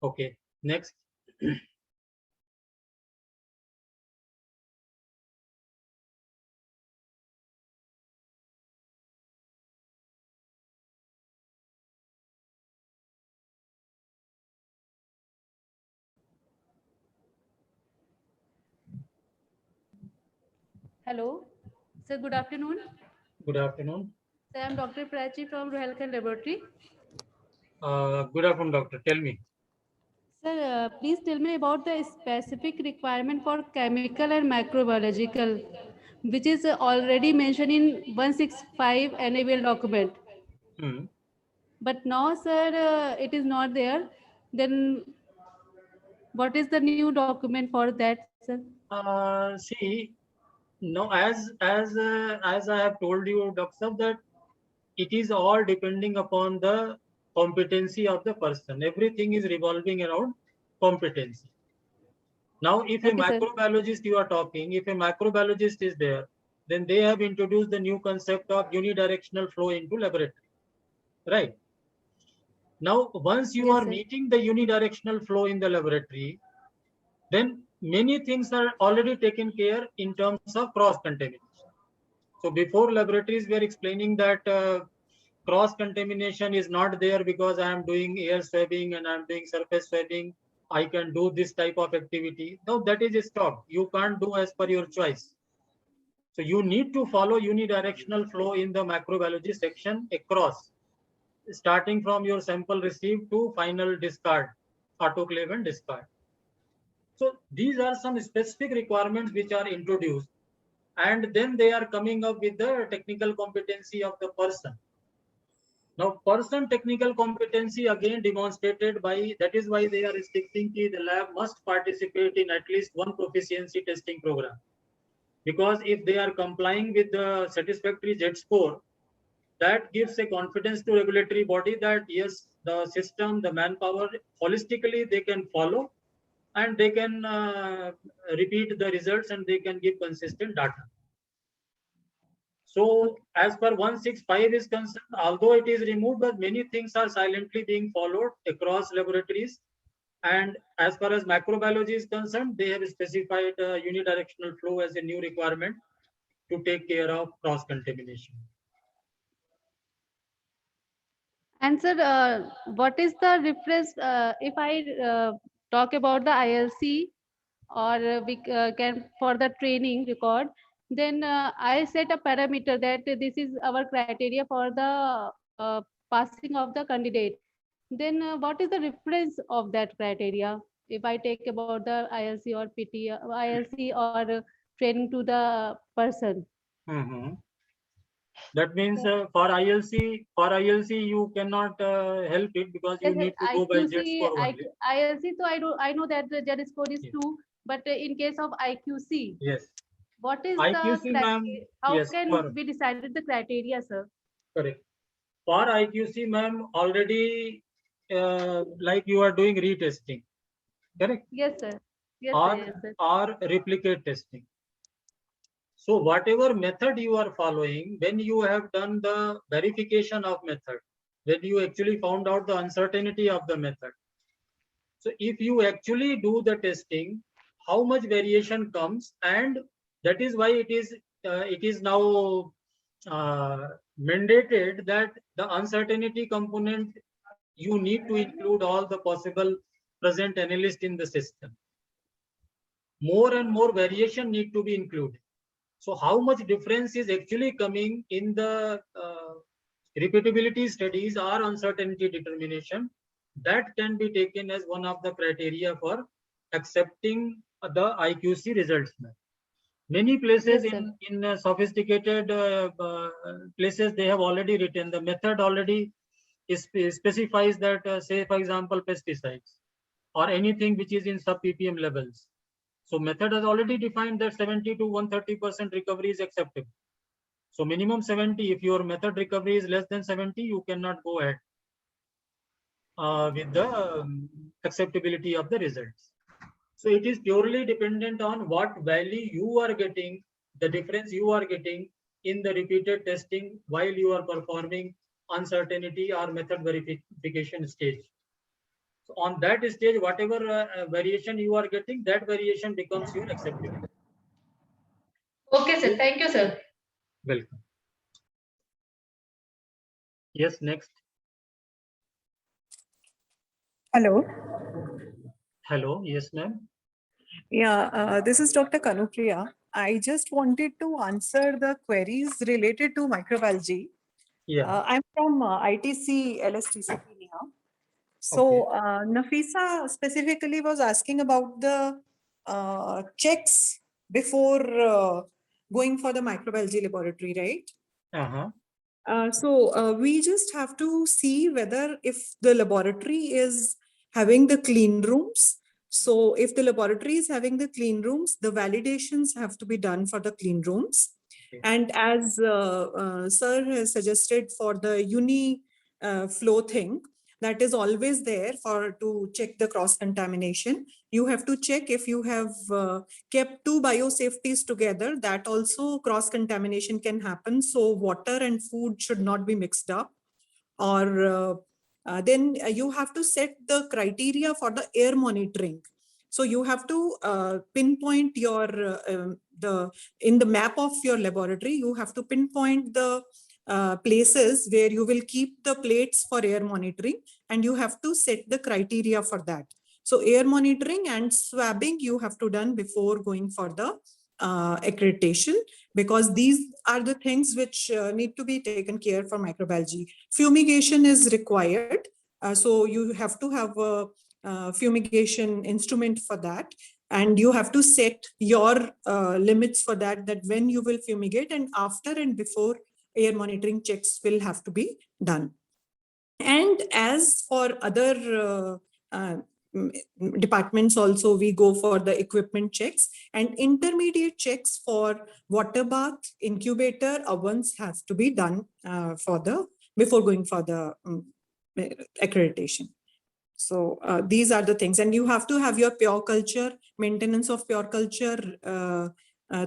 Okay, next. Hello. Sir, good afternoon. Good afternoon. Sir, I'm Dr. Prachi from Royal Healthcare Laboratory. Good afternoon, doctor. Tell me. Sir, please tell me about the specific requirement for chemical and microbiological, which is already mentioned in 165 NABL document. Hmm. But now, sir, it is not there. Then what is the new document for that, sir? See, no, as I have told you, Dr. Sab, that it is all depending upon the competency of the person. Everything is revolving around competency. Now, if a Okay, sir. microbiologist you are talking, if a microbiologist is there, then they have introduced the new concept of unidirectional flow into laboratory, right? Now, once you Yes, are sir. meeting the unidirectional flow in the laboratory, then many things are already taken care in terms of cross contamination. So before laboratories were explaining that cross contamination is not there because I am doing air swabbing and I'm doing surface swabbing. I can do this type of activity. Now that is stopped. You can't do as per your choice. So you need to follow unidirectional flow in the microbiology section across, starting from your sample received to final discard, autoclave and discard. So these are some specific requirements which are introduced, and then they are coming up with the technical competency of the person. Now, person technical competency again demonstrated by, that is why they are restricting the lab must participate in at least one proficiency testing program. Because if they are complying with the satisfactory Z score, that gives a confidence to regulatory body that yes, the system, the manpower, holistically they can follow and they can repeat the results and they can give consistent data. So as per 165 is concerned, although it is removed, but many things are silently being followed across laboratories. And as far as microbiology is concerned, they have specified unidirectional flow as a new requirement to take care of cross contamination. And sir, what is the reference if I talk about the ILC or we can for the training record, then I set a parameter that this is our criteria for the passing of the candidate. Then what is the reference of that criteria? If I take about the ILC or PT, ILC or training to the person. Mhm. That means for ILC you cannot help it because you Yes, need to go by Z IQC, score only. ILC, so I know that the Z score is Yes. 2, but in case of IQC, Yes. what is the IQC, ma'am. how Yes, can we decided the criteria, sir? correct. For IQC, ma'am, already like you are doing retesting, correct? Yes, sir. Yes, sir. Or Yes, sir. or replicate testing. So whatever method you are following, when you have done the verification of method, when you actually found out the uncertainty of the method. So if you actually do the testing, how much variation comes, and that is why it is now mandated that the uncertainty component you need to include all the possible present analysts in the system. More and more variation need to be included. So how much difference is actually coming in the repeatability studies or uncertainty determination, that can be taken as one of the criteria for accepting the IQC results. Many places Yes, sir. in sophisticated places, they have already written the method already specifies that, say, for example, pesticides or anything which is in sub ppm levels. So method has already defined that 70 to 130% recovery is acceptable. So minimum 70, if your method recovery is less than 70, you cannot go ahead with the acceptability of the results. So it is purely dependent on what value you are getting, the difference you are getting in the repeated testing while you are performing uncertainty or method verification stage. So on that stage, whatever variation you are getting, that variation becomes your acceptability. Okay, sir. Thank you, sir. Welcome. Yes, next. Hello. Hello. Yes, ma'am. Yeah, this is Dr. Kanupriya. I just wanted to answer the queries related to microbiology. Yeah. I'm from ITC LSTC Pune. So Nafisa specifically was asking about the checks before going for the microbiology laboratory, right? So we just have to see whether if the laboratory is having the clean rooms. So if the laboratory is having the clean rooms, the validations have to be done for the clean rooms. And as Sir has suggested for the uni flow thing, that is always there for to check the cross contamination. You have to check if you have kept two biosafeties together, that also cross contamination can happen. So water and food should not be mixed up. Or then you have to set the criteria for the air monitoring. So you have to pinpoint your in the map of your laboratory, you have to pinpoint the places where you will keep the plates for air monitoring, and you have to set the criteria for that. So air monitoring and swabbing you have to done before going for the accreditation, because these are the things which need to be taken care for microbiology. Fumigation is required. So you have to have a fumigation instrument for that. And you have to set your limits for that, that when you will fumigate, and after and before air monitoring checks will have to be done. And as for other departments also, we go for the equipment checks, and intermediate checks for water bath, incubator, ovens have to be done before going for the accreditation. So these are the things, and you have to have your pure culture, maintenance of pure culture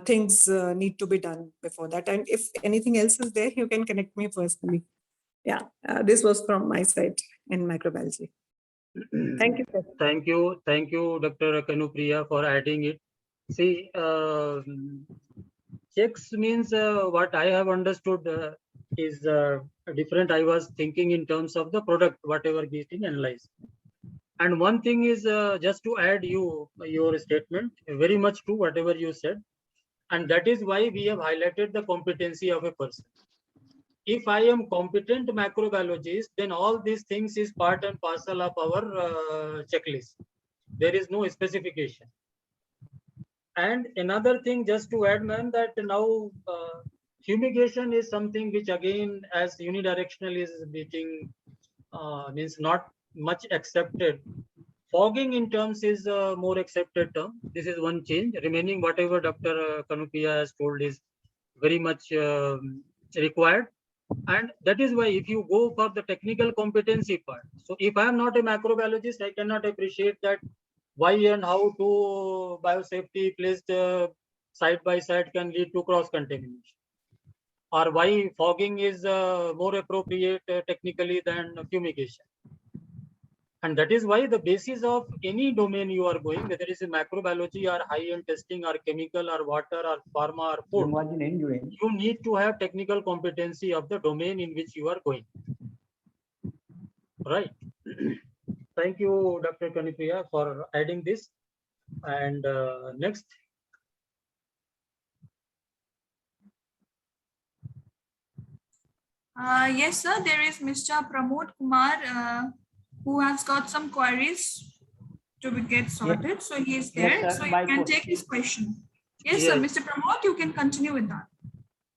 things need to be done before that. And if anything else is there, you can connect me personally. Yeah, this was from my side in microbiology. Thank you, sir. Thank you, Dr. Kanupriya, for adding it. See, checks means what I have understood is different. I was thinking in terms of the product, whatever getting analyzed. And one thing is just to add your statement, very much true, whatever you said. And that is why we have highlighted the competency of a person. If I am competent macrobiologist, then all these things is part and parcel of our checklist. There is no specification. And another thing, just to add, ma'am, that now fumigation is something which again, as unidirectional is being means not much accepted. Fogging in terms is a more accepted term. This is one change. Remaining whatever Dr. Kanupriya has told is very much required. And that is why if you go for the technical competency part, so if I am not a macrobiologist, I cannot appreciate that why and how to biosafety placed side by side can lead to cross contamination, or why fogging is more appropriate technically than fumigation. And that is why the basis of any domain you are going, whether it is macrobiology or high-end testing or chemical or water or pharma or food, you need to have technical competency of the domain in which you are going. Right. Thank you, Dr. Kanupriya, for adding this. And next. Yes, sir. There is Mr. Pramod Kumar who has got some queries to get sorted. Yes. So he is there. Yes, so you can take his question. Yes, sir. Mr. Pramod, you can continue with that.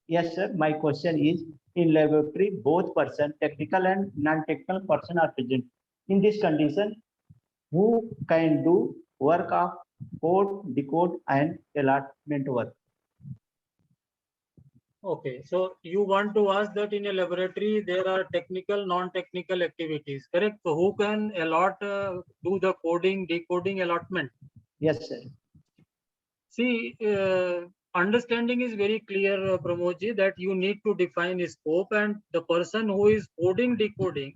Yes, sir. My question is, in laboratory, both person, technical and non-technical person are present. In this condition, who can do work of code, decode, and allotment work? Okay, so you want to ask that in a laboratory there are technical, non-technical activities, correct? So who can allot, do the coding, decoding, allotment? Yes, sir. See, understanding is very clear, Pramodji, that you need to define a scope, and the person who is coding, decoding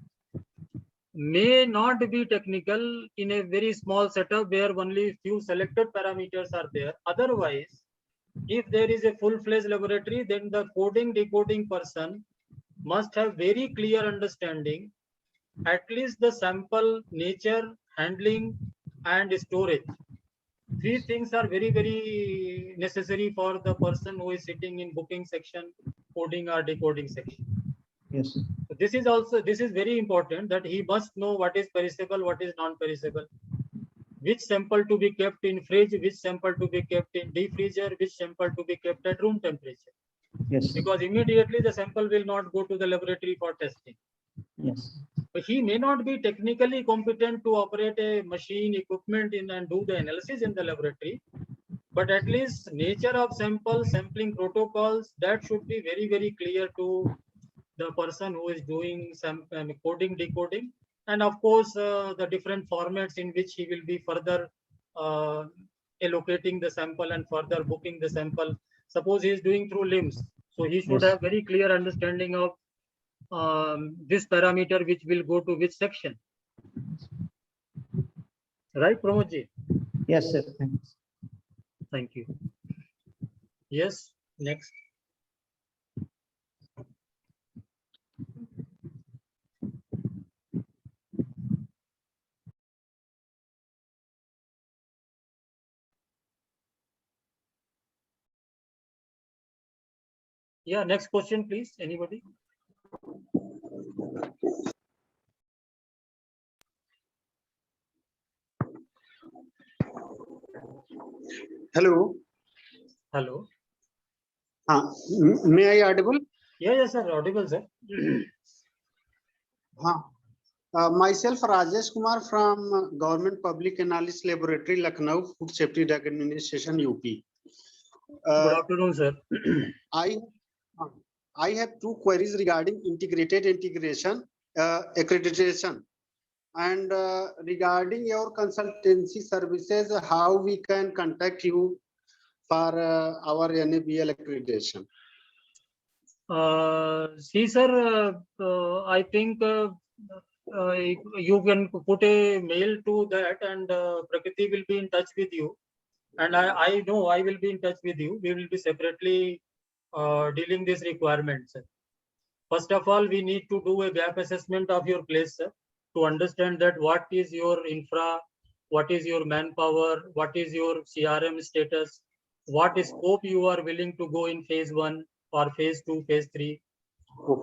may not be technical in a very small setup where only few selected parameters are there. Otherwise, if there is a full-fledged laboratory, then the coding, decoding person must have very clear understanding, at least the sample nature, handling, and storage. Three things are very, very necessary for the person who is sitting in booking section, coding or decoding section. Yes. This is very important, that he must know what is perishable, what is non-perishable, which sample to be kept in fridge, which sample to be kept in deep freezer, which sample to be kept at room temperature. Yes. Because immediately the sample will not go to the laboratory for testing. Yes. But he may not be technically competent to operate a machine, equipment in and do the analysis in the laboratory, but at least nature of sample, sampling protocols, that should be very, very clear to the person who is doing some coding, decoding, and of course the different formats in which he will be further allocating the sample and further booking the sample. Suppose he is doing through LIMS, so he should Yes. have very clear understanding of this parameter which will go to which section. Right, Pramodji? Yes, sir. Thanks. Thank you. Yes, next. Yeah, next question, please. Anybody? Hello. Hello. May I audible? Yeah, yes, sir. Audible, sir. Myself, Rajesh Kumar from Government Public Analysis Laboratory, Lucknow, Food Safety Drug Administration, UP. Good afternoon, sir. I have two queries regarding integrated integration, accreditation, and regarding your consultancy services, how we can contact you for our NABL accreditation. See, sir, I think you can put a mail to that, and Prakriti will be in touch with you. And I know I will be in touch with you. We will be separately dealing these requirements. First of all, we need to do a gap assessment of your place, sir, to understand that what is your infra, what is your manpower, what is your CRM status, what scope you are willing to go in phase 1 or phase 2, phase 3,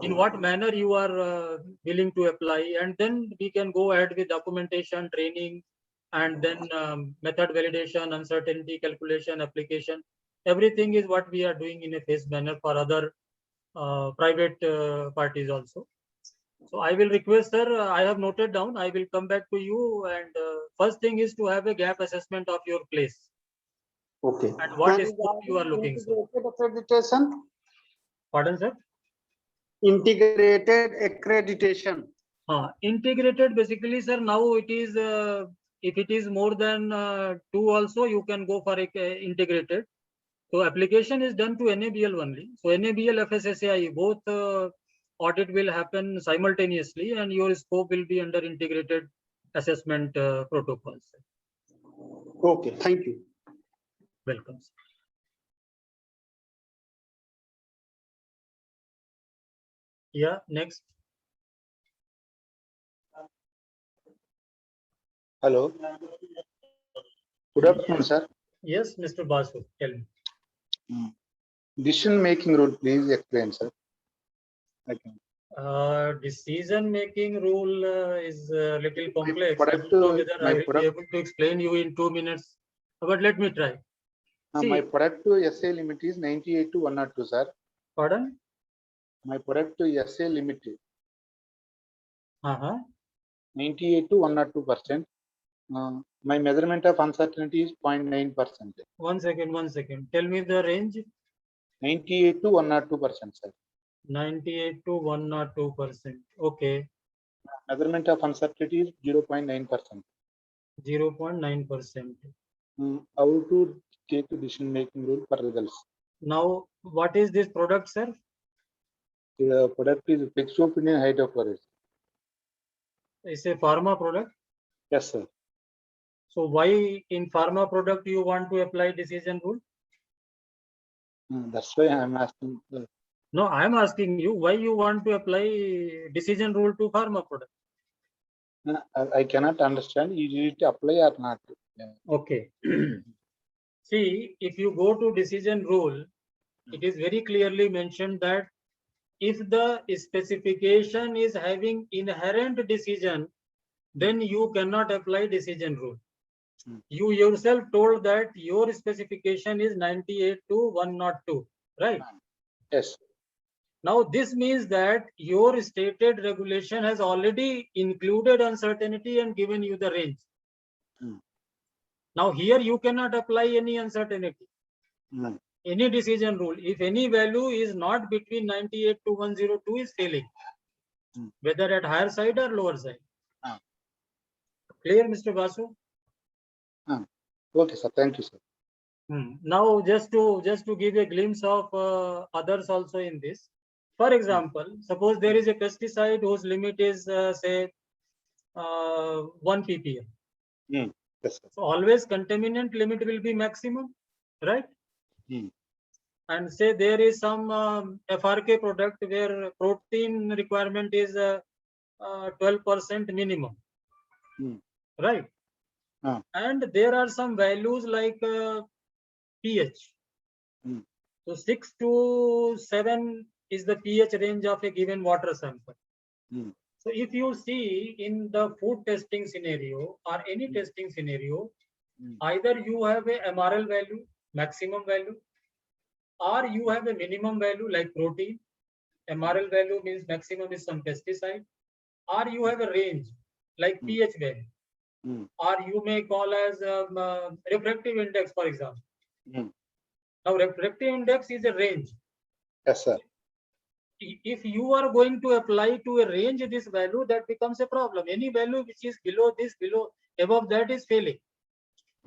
in what manner you are willing to apply, and then we can go ahead with documentation, training, and then method validation, uncertainty calculation, application. Everything is what we are doing in a phased manner for other private parties also. So I will request, sir, I have noted down, I will come back to you, and first thing is to have a gap assessment of your place. Okay. And what scope you are looking for. Accreditation? Pardon, sir? Integrated accreditation. Integrated, basically, sir, now it is, if it is more than 2 also, you can go for integrated. So application is done to NABL only. So NABL, FSSAI, both audit will happen simultaneously, and your scope will be under integrated assessment protocols. Okay, thank you. Welcome. Yeah, next. Hello. Good afternoon, sir. Yes, Mr. Basu, tell me. Decision-making rule, please explain, sir. Decision-making rule is a little complex. I don't product, know whether I will product- be able to explain you in 2 minutes, but let me try. my product to SA limit is 98 to 102, sir. Pardon? My product to SA limit is 98 to 102%. My measurement of uncertainty is 0.9%. 1 second. Tell me the range. 98 to 102%, sir. 98 to 102%. Okay. Measurement of uncertainty is 0.9%. 0.9%. How to take the decision-making rule for results? Now, what is this product, sir? The product is fexofenone hydrochloride. It's a pharma product. Yes, sir. So why in pharma product you want to apply decision rule? That's why I'm asking. No, I'm asking you why you want to apply decision rule to pharma product. I cannot understand. You need to apply or not. Yeah. Okay. See, if you go to decision rule, it is very clearly mentioned that if the specification is having inherent decision, then you cannot apply decision rule. You yourself told that your specification is 98 to 102, right? Yes. Now this means that your stated regulation has already included uncertainty and given you the range. Now here you cannot apply any uncertainty, any decision rule. If any value is not between 98 to 102 is failing, whether at higher side or lower side. Clear, Mr. Basu? Okay, sir. Thank you, sir. Now just to give a glimpse of others also in this. For example, suppose there is a pesticide whose limit is say 1 ppm. Yes, sir. So always contaminant limit will be maximum, right? And say there is some FRK product where protein requirement is 12% minimum, right? And there are some values like pH. So 6 to 7 is the pH range of a given water sample. So if you see in the food testing scenario or any testing scenario, either you have a MRL value, maximum value, or you have a minimum value like protein. MRL value means maximum is some pesticide, or you have a range like pH value, or you may call as refractive index, for example. Now refractive index is a range. Yes, sir. If you are going to apply to a range this value, that becomes a problem. Any value which is below this, above that is failing.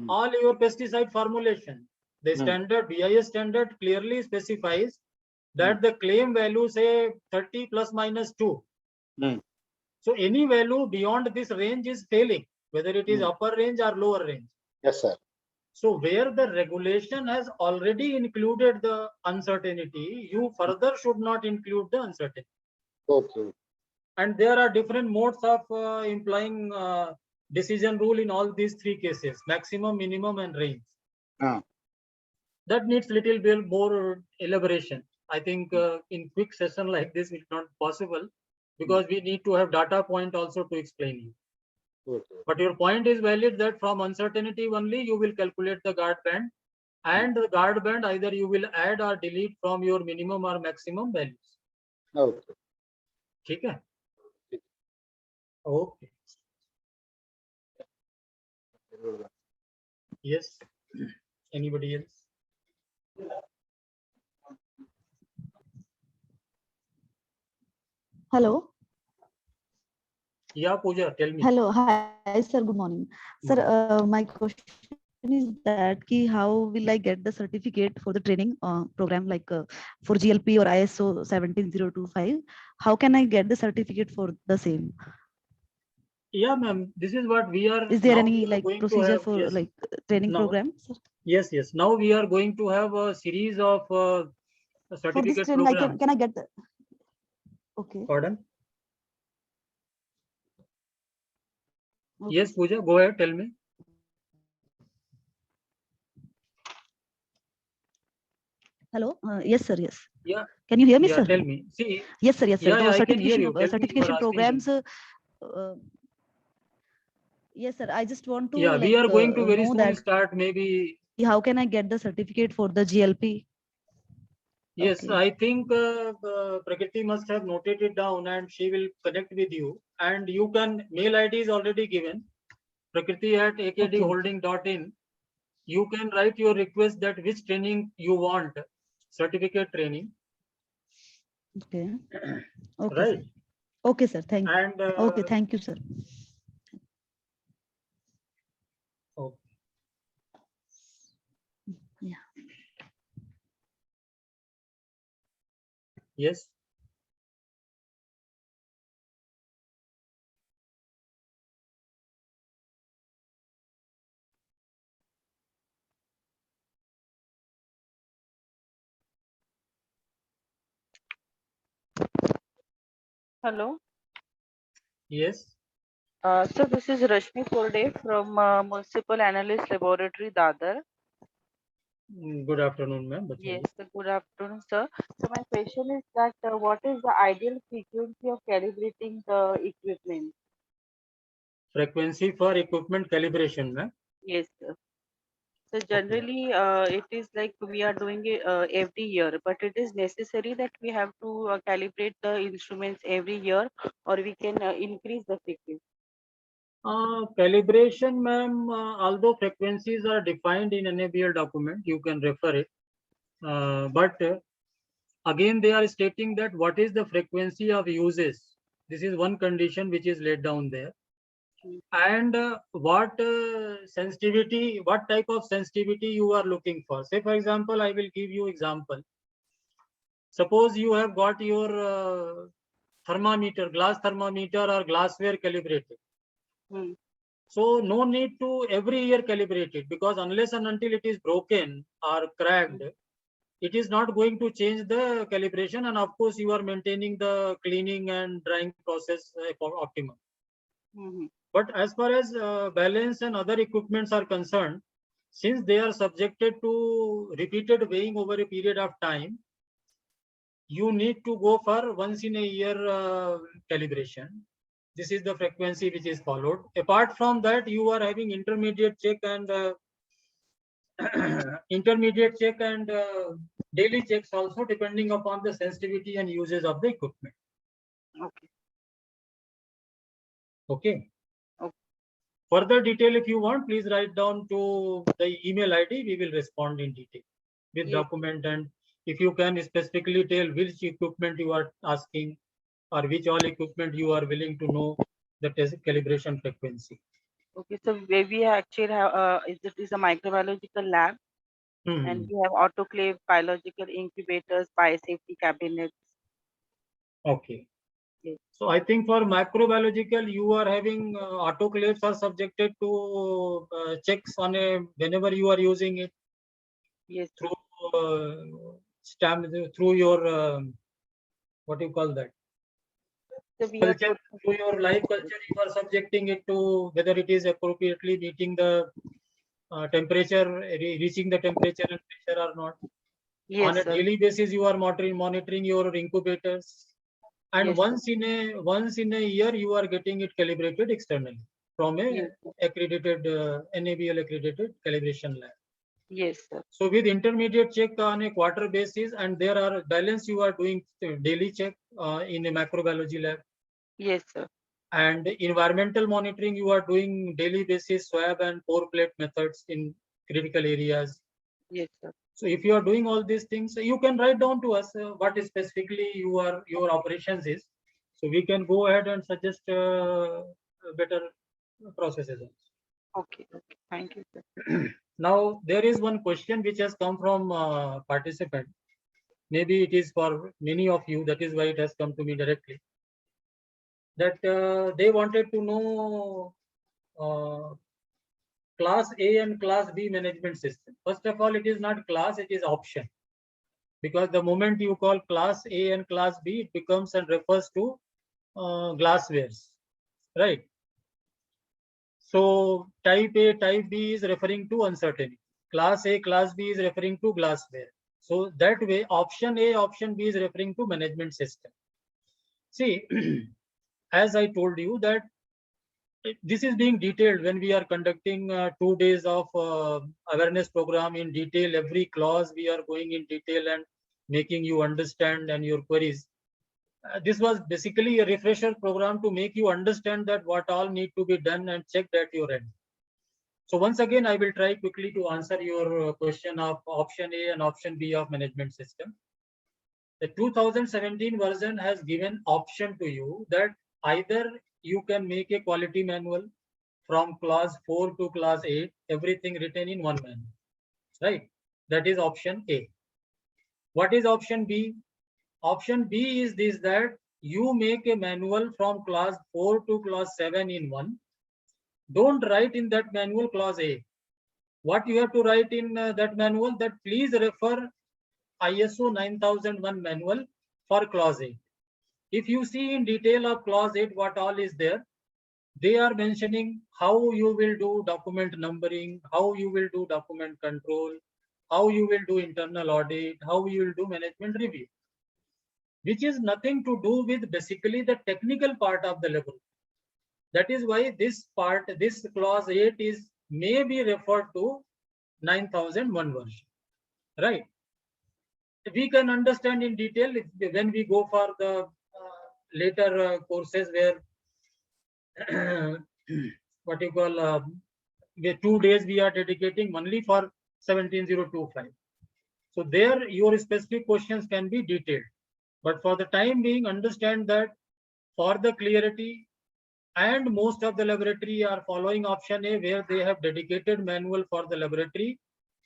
All your pesticide formulation, the standard BIS standard clearly specifies that the claim value say 30 plus minus 2. So any value beyond this range is failing, whether it is upper range or lower range. Yes, sir. So where the regulation has already included the uncertainty, you further should not include the uncertainty. Okay. And there are different modes of implying decision rule in all these three cases: maximum, minimum, and range. That needs little bit more elaboration. I think in quick session like this it's not possible, because we need to have data point also to explain you. But your point is valid that from uncertainty only you will calculate the guard band, and the guard band either you will add or delete from your minimum or maximum values. Okay. ठीक है? Okay. Yes. Anybody else? Hello. Yeah, Pooja, tell me. Hello. Hi, sir. Good morning. Sir, my question is that how will I get the certificate for the training program like for GLP or ISO 17025? How can I get the certificate for the same? Yeah, ma'am. This is what we are. Is there now any we are like going to procedure have, for yes. like training Now- program? Sir? Yes, yes. Now we are going to have a series of For this certificate training, programs. can I get the? Okay. Pardon? Okay. Yes, Pooja, go ahead. Tell me. Hello. Yes, sir. Yes. Yeah. Can you hear me, Yeah, sir? tell me. See. Yes, sir. Yes, sir. Yeah, So yeah, I can hear you. Tell me, you certification are asking me. programs. Yes, sir. I just want to Yeah, we are going to very know soon that start. Maybe. how can I get the certificate for the GLP? Yes, Okay. I think Prakriti must have noted it down, and she will connect with you. And you can, mail ID is already given, prakriti@akdholding.in. You can write your request that which training you want, certificate training. Okay. Okay, Right. sir. Okay, sir. Thank you. And Okay, thank you, sir. okay. Yeah. Yes. Hello. Yes. So this is Rashmi Korde from Municipal Analyst Laboratory, Dadar. Good afternoon, ma'am. Yes, बताइए. sir, good afternoon, sir. So my question is that what is the ideal frequency of calibrating the equipment? Frequency for equipment calibration, ma'am. Yes, sir. So Okay. generally, it is like we are doing it every year, but it is necessary that we have to calibrate the instruments every year, or we can increase the frequency. Calibration, ma'am, although frequencies are defined in NABL document, you can refer it. But again, they are stating that what is the frequency of uses. This is one condition which is laid down there. And what sensitivity, what type of sensitivity you are looking for. Say, for example, I will give you example. Suppose you have got your thermometer, glass thermometer or glassware calibrated. So no need to every year calibrate it, because unless and until it is broken or cracked, it is not going to change the calibration. And of course, you are maintaining the cleaning and drying process for optimum. But as far as balance and other equipments are concerned, since they are subjected to repeated weighing over a period of time, you need to go for once in a year calibration. This is the frequency which is followed. Apart from that, you are having intermediate check and daily checks also, depending upon the sensitivity and uses of the equipment. Okay. Okay. Okay. Further detail, if you want, please write down to the email ID. We will respond in detail with Yes. document, and if you can specifically tell which equipment you are asking or which all equipment you are willing to know the test calibration frequency. Okay, so where we actually have it is a microbiological lab, and we have autoclave, biological incubators, biosafety cabinets. Okay. Yes. So I think for microbiological, you are having autoclaves are subjected to checks on a whenever you are using it. Yes. Through your what do you call that? So we Culture, through your live culture, you are subjecting it to whether it is appropriately meeting the temperature, reaching the temperature and pressure or not. Yes, On a sir. daily basis, you are monitoring your incubators, and Yes, once in a year, you are getting it calibrated externally from a Yes. accredited NABL accredited calibration lab. Yes, sir. So with intermediate check on a quarter basis, and there are balance, you are doing daily check in a macrobiology lab. Yes, sir. And environmental monitoring, you are doing daily basis swab and pour plate methods in critical areas. Yes, sir. So if you are doing all these things, you can write down to us what is specifically your operations is. So we can go ahead and suggest better processes. Okay, okay. Thank you, sir. Now there is one question which has come from participant. Maybe it is for many of you. That is why it has come to me directly. That they wanted to know class A and class B management system. First of all, it is not class, it is option. Because the moment you call class A and class B, it becomes and refers to glasswares, right? So type A, type B is referring to uncertainty. Class A, class B is referring to glassware. So that way, option A, option B is referring to management system. See, as I told you that this is being detailed when we are conducting 2 days of awareness program in detail. Every clause we are going in detail and making you understand and your queries. This was basically a refresher program to make you understand that what all need to be done and checked at your end. So once again, I will try quickly to answer your question of option A and option B of management system. The 2017 version has given option to you that either you can make a quality manual from class 4 to class 8, everything written in one manual, right? That is option A. What is option B? Option B is this, that you make a manual from class 4 to class 7 in one. Don't write in that manual class A. What you have to write in that manual, that please refer ISO 9001 manual for clause 8. If you see in detail of clause 8 what all is there, they are mentioning how you will do document numbering, how you will do document control, how you will do internal audit, how you will do management review, which is nothing to do with basically the technical part of the laboratory. That is why this part, this clause 8 is may be referred to 9001 version, right? We can understand in detail when we go for the later courses where what you call the 2 days we are dedicating only for 17025. So there your specific questions can be detailed. But for the time being, understand that for the clarity, and most of the laboratory are following option A, where they have dedicated manual for the laboratory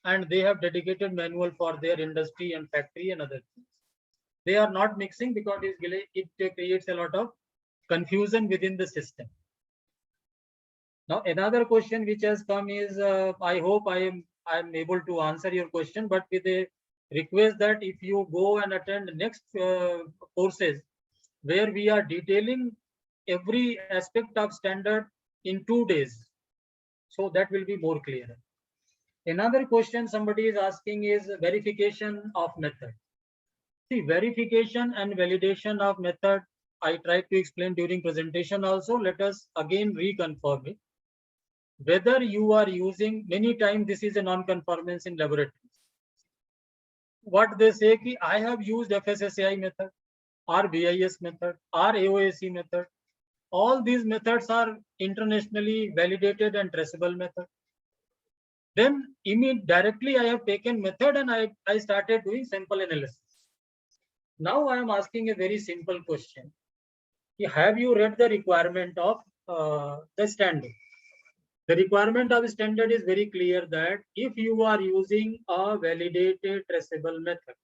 and they have dedicated manual for their industry and factory and other things. They are not mixing because it creates a lot of confusion within the system. Now, another question which has come is, I hope I am able to answer your question, but with a request that if you go and attend next courses where we are detailing every aspect of standard in 2 days, so that will be more clear. Another question somebody is asking is verification of method. See, verification and validation of method, I tried to explain during presentation also. Let us again reconfirm it. Whether you are using, many times this is a non-conformance in laboratories. What they say ki I have used FSSAI method or BIS method or AOAC method. All these methods are internationally validated and traceable method. Then directly I have taken method and I started doing sample analysis. Now I am asking a very simple question. Have you read the requirement of the standard? The requirement of standard is very clear that if you are using a validated traceable method,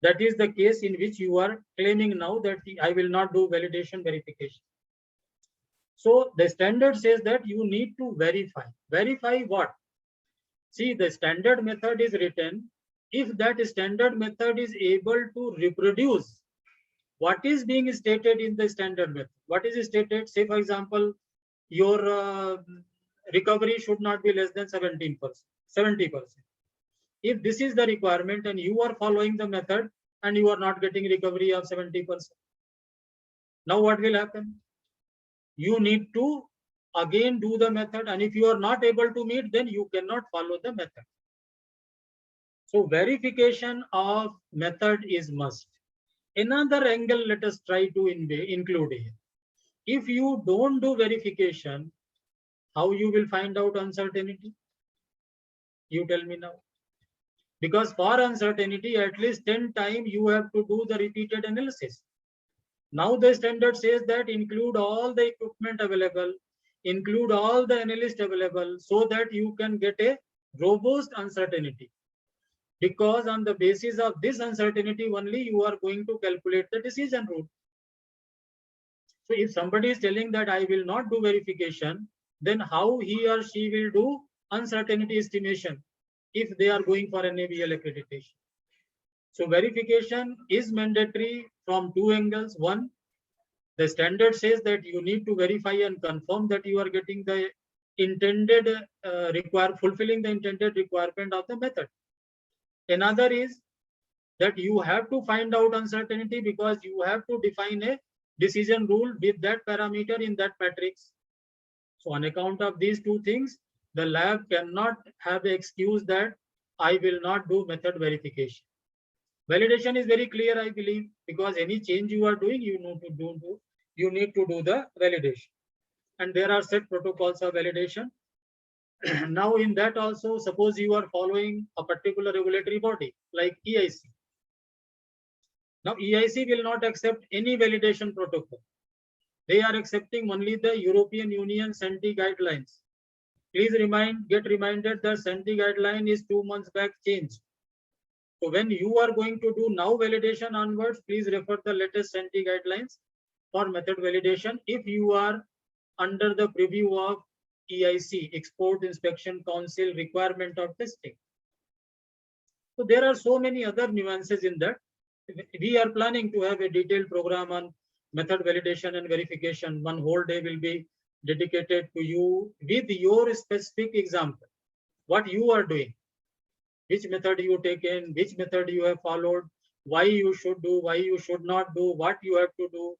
that is the case in which you are claiming now that I will not do validation verification. So the standard says that you need to verify. Verify what? See, the standard method is written if that standard method is able to reproduce what is being stated in the standard method. What is stated? Say, for example, your recovery should not be less than 70%. If this is the requirement and you are following the method and you are not getting recovery of 70%, now what will happen? You need to again do the method, and if you are not able to meet, then you cannot follow the method. So verification of method is must. Another angle let us try to include here. If you don't do verification, how you will find out uncertainty? You tell me now. Because for uncertainty, at least 10 times you have to do the repeated analysis. Now the standard says that include all the equipment available, include all the analysts available, so that you can get a robust uncertainty. Because on the basis of this uncertainty only, you are going to calculate the decision route. So if somebody is telling that I will not do verification, then how he or she will do uncertainty estimation if they are going for an NABL accreditation? So verification is mandatory from 2 angles. One, the standard says that you need to verify and confirm that you are getting the intended fulfilling the intended requirement of the method. Another is that you have to find out uncertainty because you have to define a decision rule with that parameter in that matrix. So on account of these 2 things, the lab cannot have the excuse that I will not do method verification. Validation is very clear, I believe, because any change you are doing, you need to do the validation. And there are set protocols of validation. Now in that also, suppose you are following a particular regulatory body like EIC. Now EIC will not accept any validation protocol. They are accepting only the European Union SANTI guidelines. Please get reminded that SANTI guideline is 2 months back changed. So when you are going to do now validation onwards, please refer the latest SANTI guidelines for method validation if you are under the preview of EIC, Export Inspection Council requirement of testing. So there are so many other nuances in that. We are planning to have a detailed program on method validation and verification. One whole day will be dedicated to you with your specific example, what you are doing. which method you taken, which method you have followed, why you should do, why you should not do, what you have to do,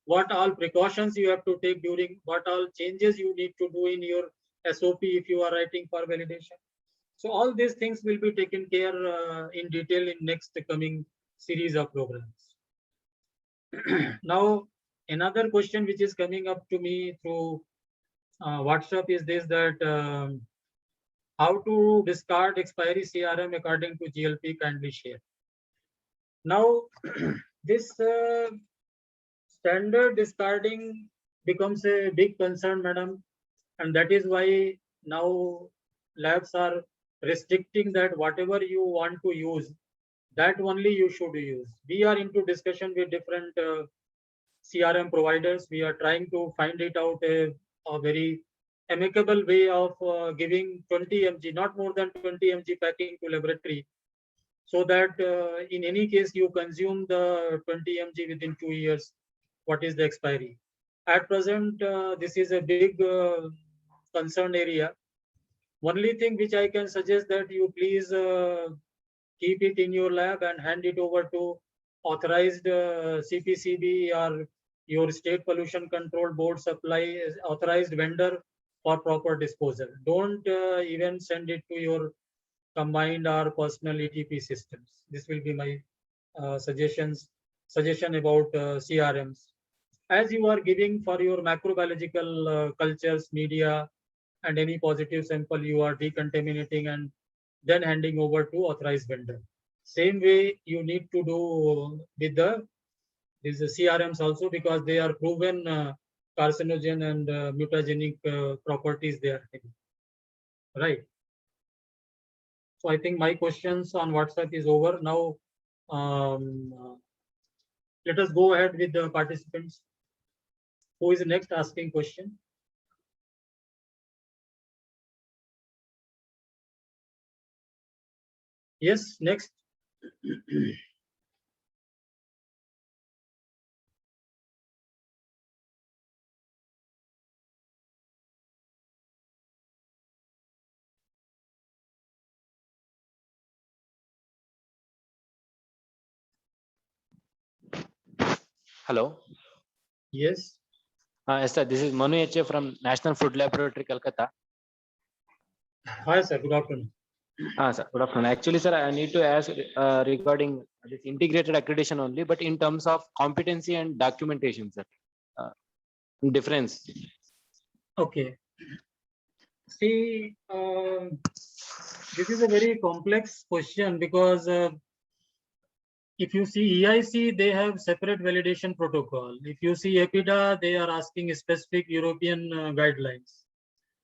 what all precautions you have to take during, what all changes you need to do in your SOP if you are writing for validation. So all these things will be taken care in detail in next coming series of programs. Now, another question which is coming up to me through WhatsApp is this, that how to discard expiry CRM according to GLP, kindly share. Now, this standard discarding becomes a big concern, madam, and that is why now labs are restricting that whatever you want to use, that only you should use. We are into discussion with different CRM providers. We are trying to find it out a very amicable way of giving 20 mg, not more than 20 mg packing to laboratory, so that in any case you consume the 20 mg within 2 years. What is the expiry? At present, this is a big concern area. Only thing which I can suggest that you please keep it in your lab and hand it over to authorized CPCB or your state pollution control board supply authorized vendor for proper disposal. Don't even send it to your combined or personal ETP systems. This will be my suggestion about CRMs. As you are giving for your macrobiological cultures, media, and any positive sample, you are decontaminating and then handing over to authorized vendor. Same way you need to do with these CRMs also, because they are proven carcinogen and mutagenic properties they are having. Right. So I think my questions on WhatsApp is over. Now, let us go ahead with the participants. Who is next asking question? Yes, next. Hello. Yes. Yes, sir. This is Manu H. from National Food Laboratory, Calcutta. Hi, sir. Good afternoon. Sir. Good afternoon. Actually, sir, I need to ask regarding this integrated accreditation only, but in terms of competency and documentation, sir. Difference. Okay. See, this is a very complex question, because if you see EIC, they have separate validation protocol. If you see EPIDA, they are asking specific European guidelines.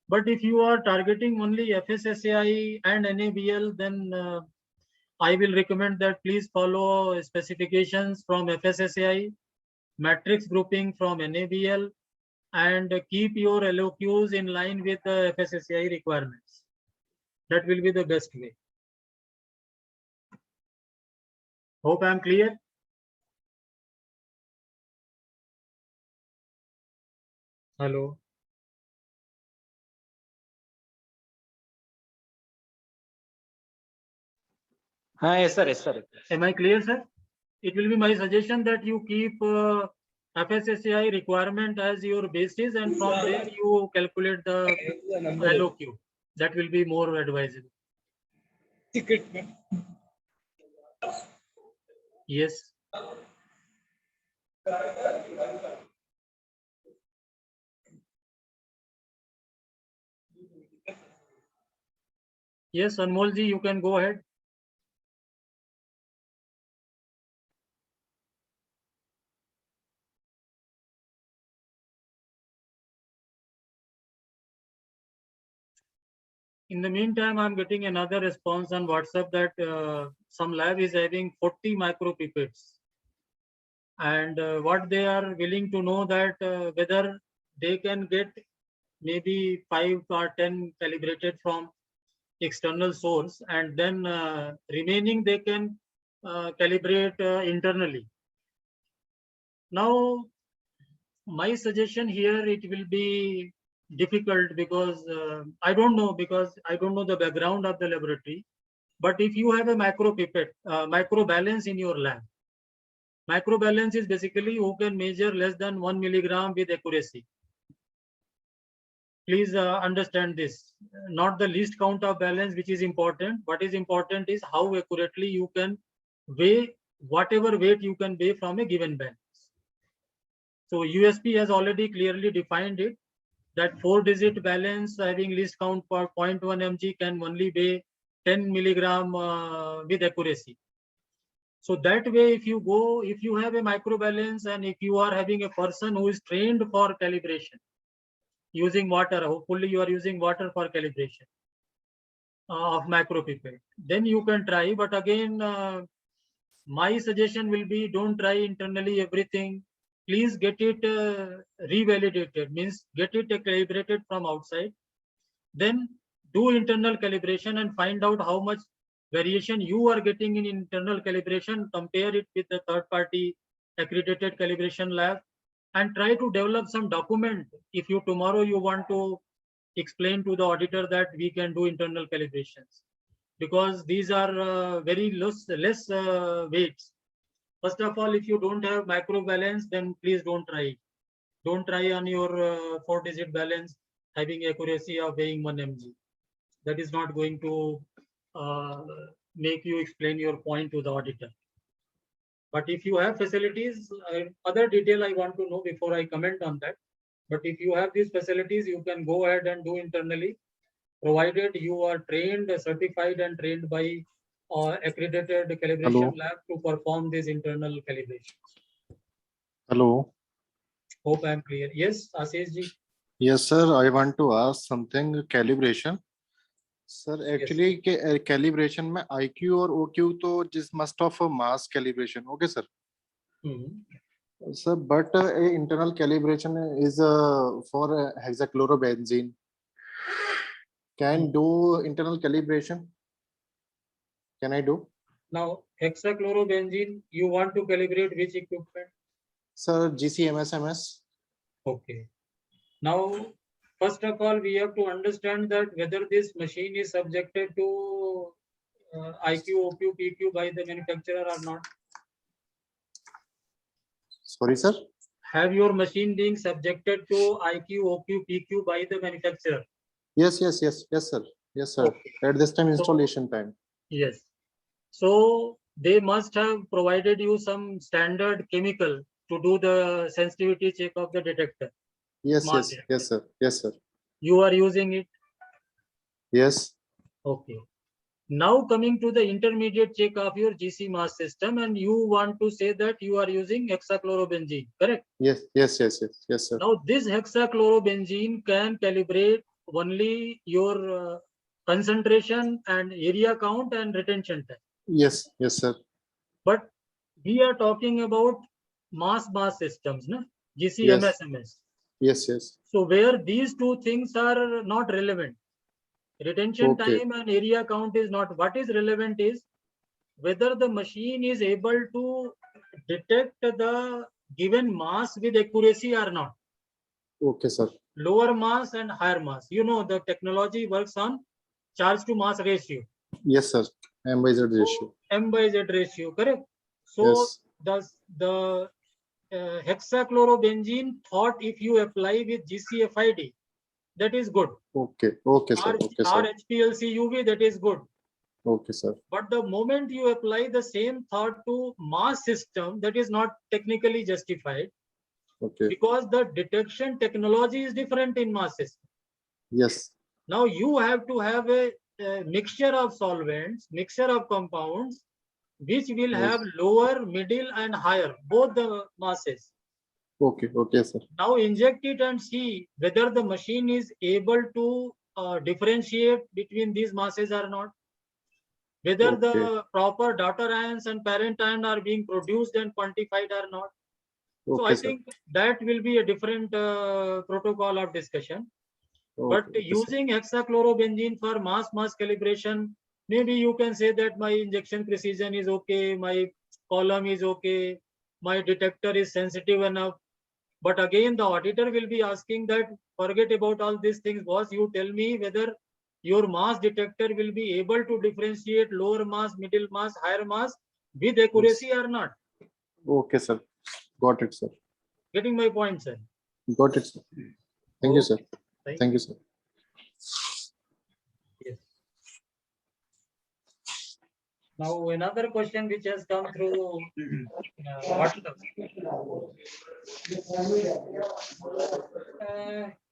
But if you are targeting only FSSAI and NABL, then I will recommend that please follow specifications from FSSAI, matrix grouping from NABL, and keep your LOQs in line with the FSSAI requirements. That will be the best way. Hope I am clear. Hello. Yes, sir. Yes, sir. Am I clear, sir? It will be my suggestion that you keep FSSAI requirement as your basis, and from there you calculate the LOQ. That will be more advisable. Yes. Yes, Anmolji, you can go ahead. In the meantime, I'm getting another response on WhatsApp that some lab is having 40 micropipettes. And what they are willing to know that whether they can get maybe 5 or 10 calibrated from external source, and then remaining they can calibrate internally. Now, my suggestion here, it will be difficult because I don't know the background of the laboratory. But if you have a micro pipette, micro balance in your lab, micro balance is basically who can measure less than 1 milligram with accuracy. Please understand this. Not the least count of balance, which is important. What is important is how accurately you can weigh whatever weight you can weigh from a given balance. So USP has already clearly defined it, that 4-digit balance having least count for 0.1 mg can only weigh 10 milligram with accuracy. So that way, if you have a micro balance and if you are having a person who is trained for calibration, using water, hopefully you are using water for calibration of macro pipette, then you can try. But again, my suggestion will be, don't try internally everything. Please get it revalidated, means get it calibrated from outside. Then do internal calibration and find out how much variation you are getting in internal calibration, compare it with the third party accredited calibration lab, and try to develop some document. If you tomorrow you want to explain to the auditor that we can do internal calibrations, because these are very less weights. First of all, if you don't have micro balance, then please don't try. Don't try on your 4-digit balance having accuracy of weighing 1 mg. That is not going to make you explain your point to the auditor. But if you have facilities, other detail I want to know before I comment on that. But if you have these facilities, you can go ahead and do internally, provided you are trained, certified and trained by accredited calibration lab to perform these internal calibrations. Hello. Hope I am clear. Yes, Ashish ji. Yes, sir. I want to ask something. Calibration. Sir, actually, calibration में IQ और OQ तो just must of a mass calibration. Okay, sir. Sir, but internal calibration is for hexachlorobenzene. Can do internal calibration? Can I do? Now, hexachlorobenzene, you want to calibrate which equipment? Sir, GC-MS-MS. Okay. Now, first of all, we have to understand that whether this machine is subjected to IQ, OQ, PQ by the manufacturer or not. Sorry, sir. Have your machine being subjected to IQ, OQ, PQ by the manufacturer? Yes, yes, yes, yes, sir. Yes, sir. Okay. At this time, installation time. Yes. So they must have provided you some standard chemical to do the sensitivity check of the detector. Yes, yes, yes, sir. Yes, sir. You are using it? Yes. Okay. Now coming to the intermediate check of your GC mass system, and you want to say that you are using hexachlorobenzene, correct? Yes, yes, yes, yes, yes, sir. Now this hexachlorobenzene can calibrate only your concentration and area count and retention time. Yes, yes, sir. But we are talking about mass systems, no? GC, MS, MS. Yes, yes. So where these two things are not relevant, retention time and area count is not. What is relevant is whether the machine is able to detect the given mass with accuracy or not. Okay, sir. Lower mass and higher mass. You know, the technology works on charge to mass ratio. Yes, sir. M by Z ratio. M by Z ratio, correct? So the hexachlorobenzene thought if you apply with GCFID, that is good. Okay, okay, sir. Okay, sir. Or HPLC UV, that is good. Okay, sir. But the moment you apply the same thought to mass system, that is not technically justified. Okay. Because the detection technology is different in mass system. Yes. Now you have to have a mixture of solvents, mixture of compounds, which will have lower, middle, and higher, both the masses. Okay, okay, sir. Now inject it and see whether the machine is able to differentiate between these masses or not. Whether the proper daughter ions and parent ion are being produced and quantified or not. So I think that will be a different protocol of discussion. But using hexachlorobenzene for mass calibration, maybe you can say that my injection precision is okay, my column is okay, my detector is sensitive enough. But again, the auditor will be asking that, forget about all these things, boss, you tell me whether your mass detector will be able to differentiate lower mass, middle mass, higher mass with accuracy or not. Okay, sir. Got it, sir. Getting my point, sir? Got it, sir. Thank you, sir. Thank Thank you, sir. Yes. Now another question which has come through WhatsApp.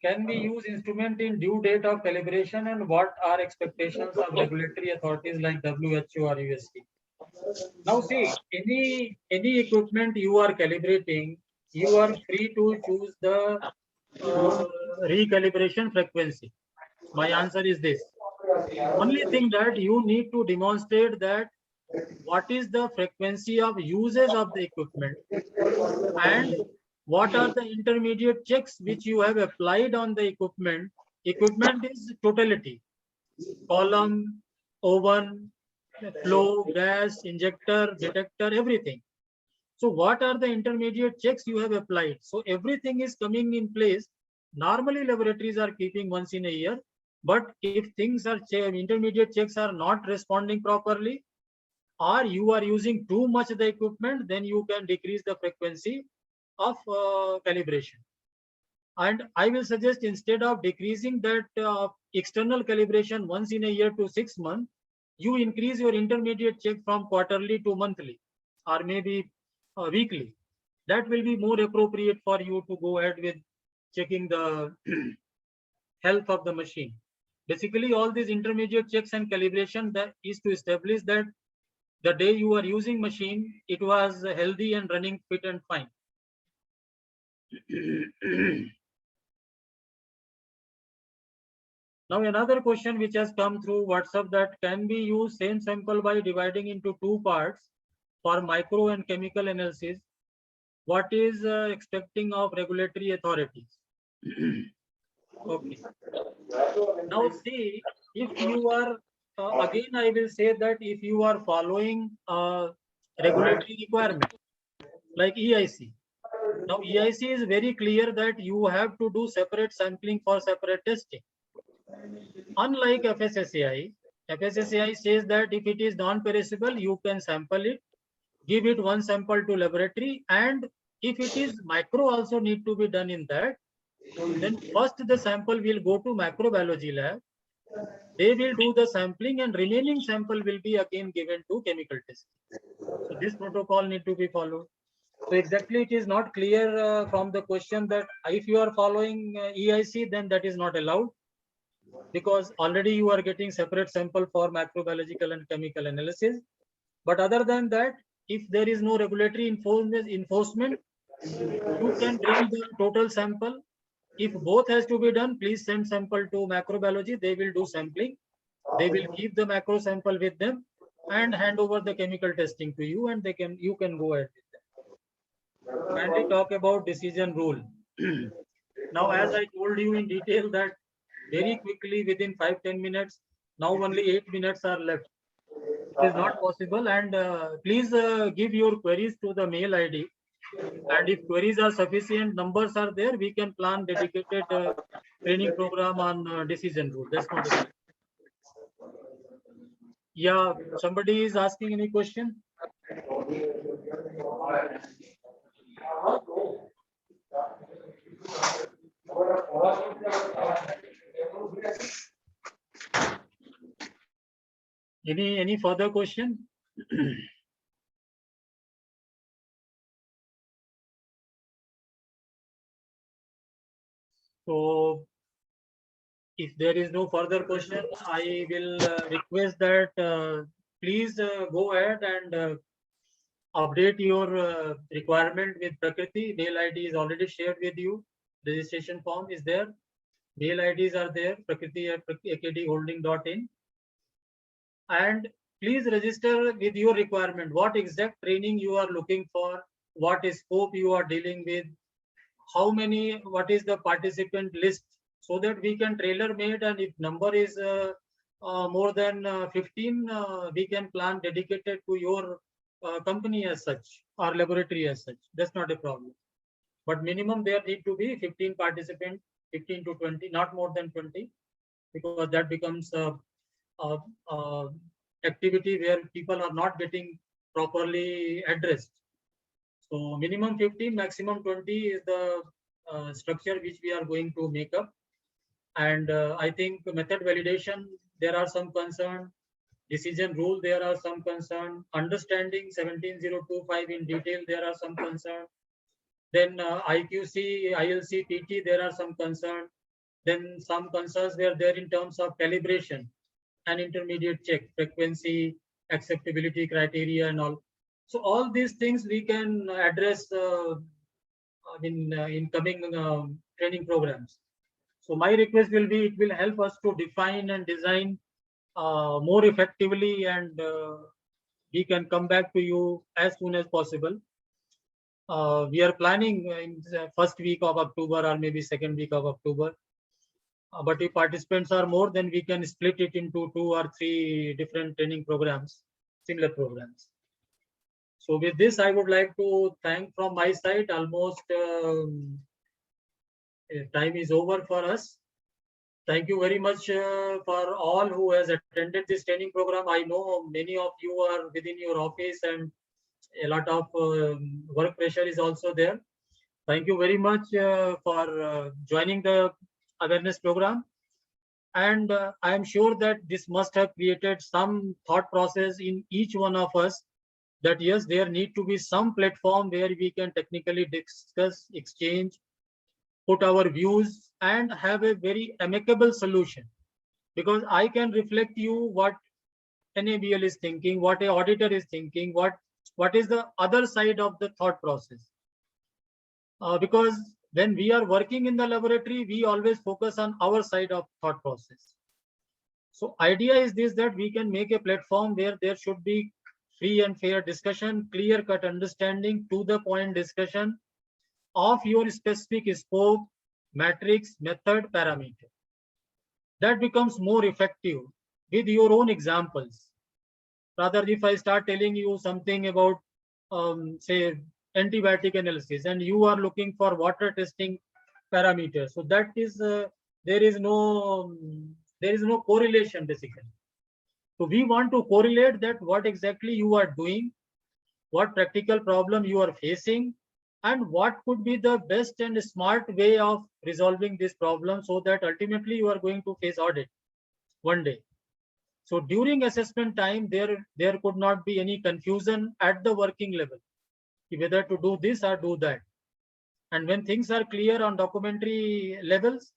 Can we use instrument in due date of calibration, and what are expectations of regulatory authorities like WHO or USP? Now see, any equipment you are calibrating, you are free to choose the recalibration frequency. My answer is this. Only thing that you need to demonstrate that what is the frequency of uses of the equipment and what are the intermediate checks which you have applied on the equipment. Equipment is totality: column, oven, flow, gas, injector, detector, everything. So what are the intermediate checks you have applied? So everything is coming in place. Normally laboratories are keeping once in a year, but if things are intermediate checks are not responding properly, or you are using too much of the equipment, then you can decrease the frequency of calibration. And I will suggest, instead of decreasing that external calibration once in a year to 6 months, you increase your intermediate check from quarterly to monthly, or maybe weekly. That will be more appropriate for you to go ahead with checking the health of the machine. Basically, all these intermediate checks and calibration that is to establish that the day you are using machine, it was healthy and running fit and fine. Now another question which has come through WhatsApp, that can we use same sample by dividing into 2 parts for micro and chemical analysis? What is expecting of regulatory authorities? Okay. Now see, if you are again, I will say that if you are following regulatory requirement like EIC. Now EIC is very clear that you have to do separate sampling for separate testing. Unlike FSSAI, FSSAI says that if it is non-perishable, you can sample it, give it one sample to laboratory, and if it is micro also need to be done in that, then first the sample will go to microbiology lab. They will do the sampling and remaining sample will be again given to chemical testing. So this protocol need to be followed. So exactly it is not clear from the question that if you are following EIC, then that is not allowed, because already you are getting separate sample for microbiological and chemical analysis. But other than that, if there is no regulatory enforcement, you can bring the total sample. If both has to be done, please send sample to macrobiology. They will do sampling. They will keep the macro sample with them and hand over the chemical testing to you, and you can go ahead with them. Kindly talk about decision rule. Now, as I told you in detail that very quickly within 5-10 minutes, now only 8 minutes are left. It is not possible, and please give your queries to the mail ID. And if queries are sufficient, numbers are there, we can plan dedicated training program on decision rule. That's not it. Yeah, somebody is asking any question? Any further question? So if there is no further question, I will request that please go ahead and update your requirement with Prakriti. Mail ID is already shared with you. Registration form is there. Mail IDs are there, prakriti@akdholding.in. And please register with your requirement. What exact training you are looking for? What scope you are dealing with? How many? What is the participant list? So that we can tailor made, and if number is more than 15, we can plan dedicated to your company as such or laboratory as such. That's not a problem. But minimum there need to be 15 participants, 15 to 20, not more than 20. because that becomes a activity where people are not getting properly addressed. So minimum 15, maximum 20 is the structure which we are going to make up. And I think method validation, there are some concern. Decision rule, there are some concern. Understanding 17025 in detail, there are some concern. Then IQC, ILC, PT, there are some concern. Then some concerns were there in terms of calibration and intermediate check, frequency, acceptability criteria and all. So all these things we can address in coming training programs. So my request will be, it will help us to define and design more effectively, and we can come back to you as soon as possible. We are planning in the first week of October or maybe second week of October. But if participants are more, then we can split it into 2 or 3 different training programs, similar programs. So with this, I would like to thank from my side. Almost time is over for us. Thank you very much for all who has attended this training program. I know many of you are within your office and a lot of work pressure is also there. Thank you very much for joining the awareness program. And I am sure that this must have created some thought process in each one of us, that yes, there need to be some platform where we can technically discuss, exchange, put our views and have a very amicable solution. Because I can reflect you what NABL is thinking, what an auditor is thinking, what is the other side of the thought process. Because when we are working in the laboratory, we always focus on our side of thought process. So idea is this, that we can make a platform where there should be free and fair discussion, clear-cut understanding, to the point discussion of your specific scope, matrix, method, parameter. That becomes more effective with your own examples. Rather, if I start telling you something about, say, antibiotic analysis, and you are looking for water testing parameters, so that is there is no correlation basically. So we want to correlate that what exactly you are doing, what practical problem you are facing, and what could be the best and smart way of resolving this problem, so that ultimately you are going to face audit one day. So during assessment time, there could not be any confusion at the working level, whether to do this or do that. And when things are clear on documentary levels,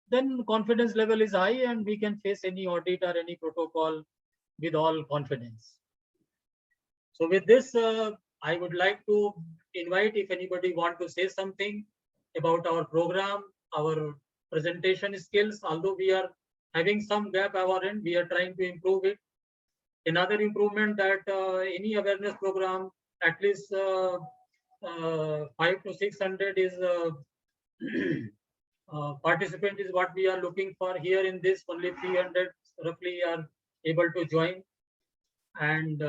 then confidence level is high and we can face any audit or any protocol with all confidence. So with this, I would like to invite, if anybody want to say something about our program, our presentation skills. Although we are having some gap at our end, we are trying to improve it. Another improvement, that any awareness program, at least 500 to 600 is participant is what we are looking for. Here in this, only 300 roughly are able to join. And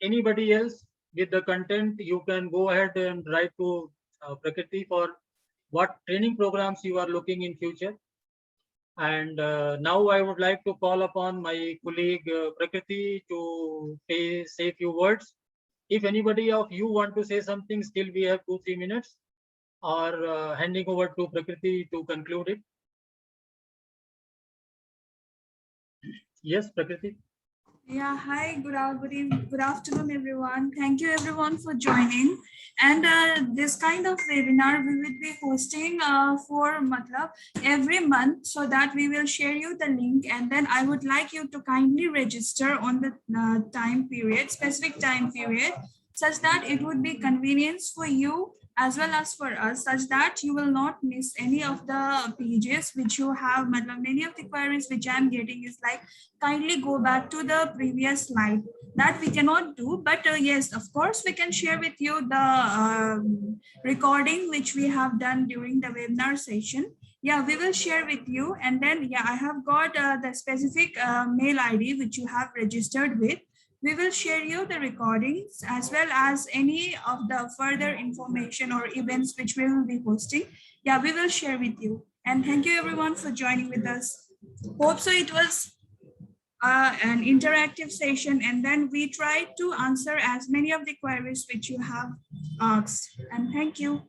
anybody else with the content, you can go ahead and write to Prakriti for what training programs you are looking in future. And now I would like to call upon my colleague Prakriti to say a few words. If anybody of you want to say something, still we have 2-3 minutes, or handing over to Prakriti to conclude it. Yes, Prakriti. Yeah, hi, good afternoon, everyone. Thank you, everyone, for joining. And this kind of webinar we will be hosting for every month, so that we will share you the link. And then I would like you to kindly register on the time period, specific time period, such that it would be convenience for you as well as for us, such that you will not miss any of the pages which you have. Many of the queries which I'm getting is like, kindly go back to the previous slide. That we cannot do, but yes, of course, we can share with you the recording which we have done during the webinar session. Yeah, we will share with you. And then, yeah, I have got the specific mail ID which you have registered with. We will share you the recordings as well as any of the further information or events which we will be hosting. Yeah, we will share with you. And thank you everyone for joining with us. Hope so it was an interactive session, and then we tried to answer as many of the queries which you have asked. And thank you.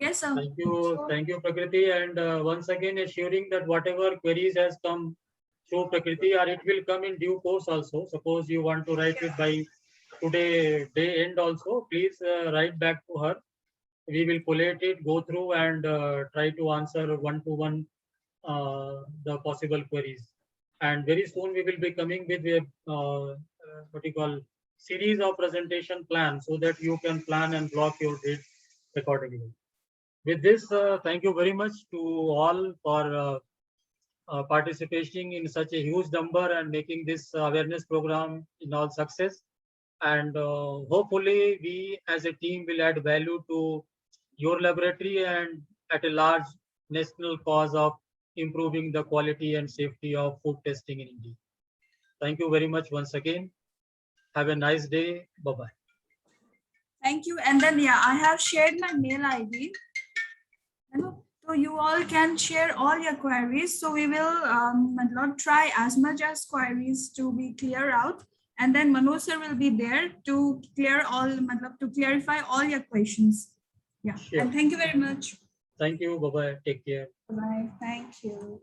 Yes, sir. Thank you, Prakriti, and once again assuring that whatever queries has come through Prakriti, or it will come in due course also. Suppose you want to write it by today day end also, please write back to her. We will collate it, go through, and try to answer one-to-one the possible queries. And very soon we will be coming with a what you call series of presentation plan, so that you can plan and block your date accordingly. With this, thank you very much to all for participating in such a huge number and making this awareness program in all success. And hopefully we as a team will add value to your laboratory and at a large national cause of improving the quality and safety of food testing in India. Thank you very much once again. Have a nice day. Bye-bye. Thank you. And then, yeah, I have shared my mail ID. So you all can share all your queries. So we will try as much as queries to be clear out. And then Manoj sir will be there to clear all, to clarify all your questions. Yeah. Sure. And thank you very much. Thank you. Bye-bye. Take care. Bye. Thank you.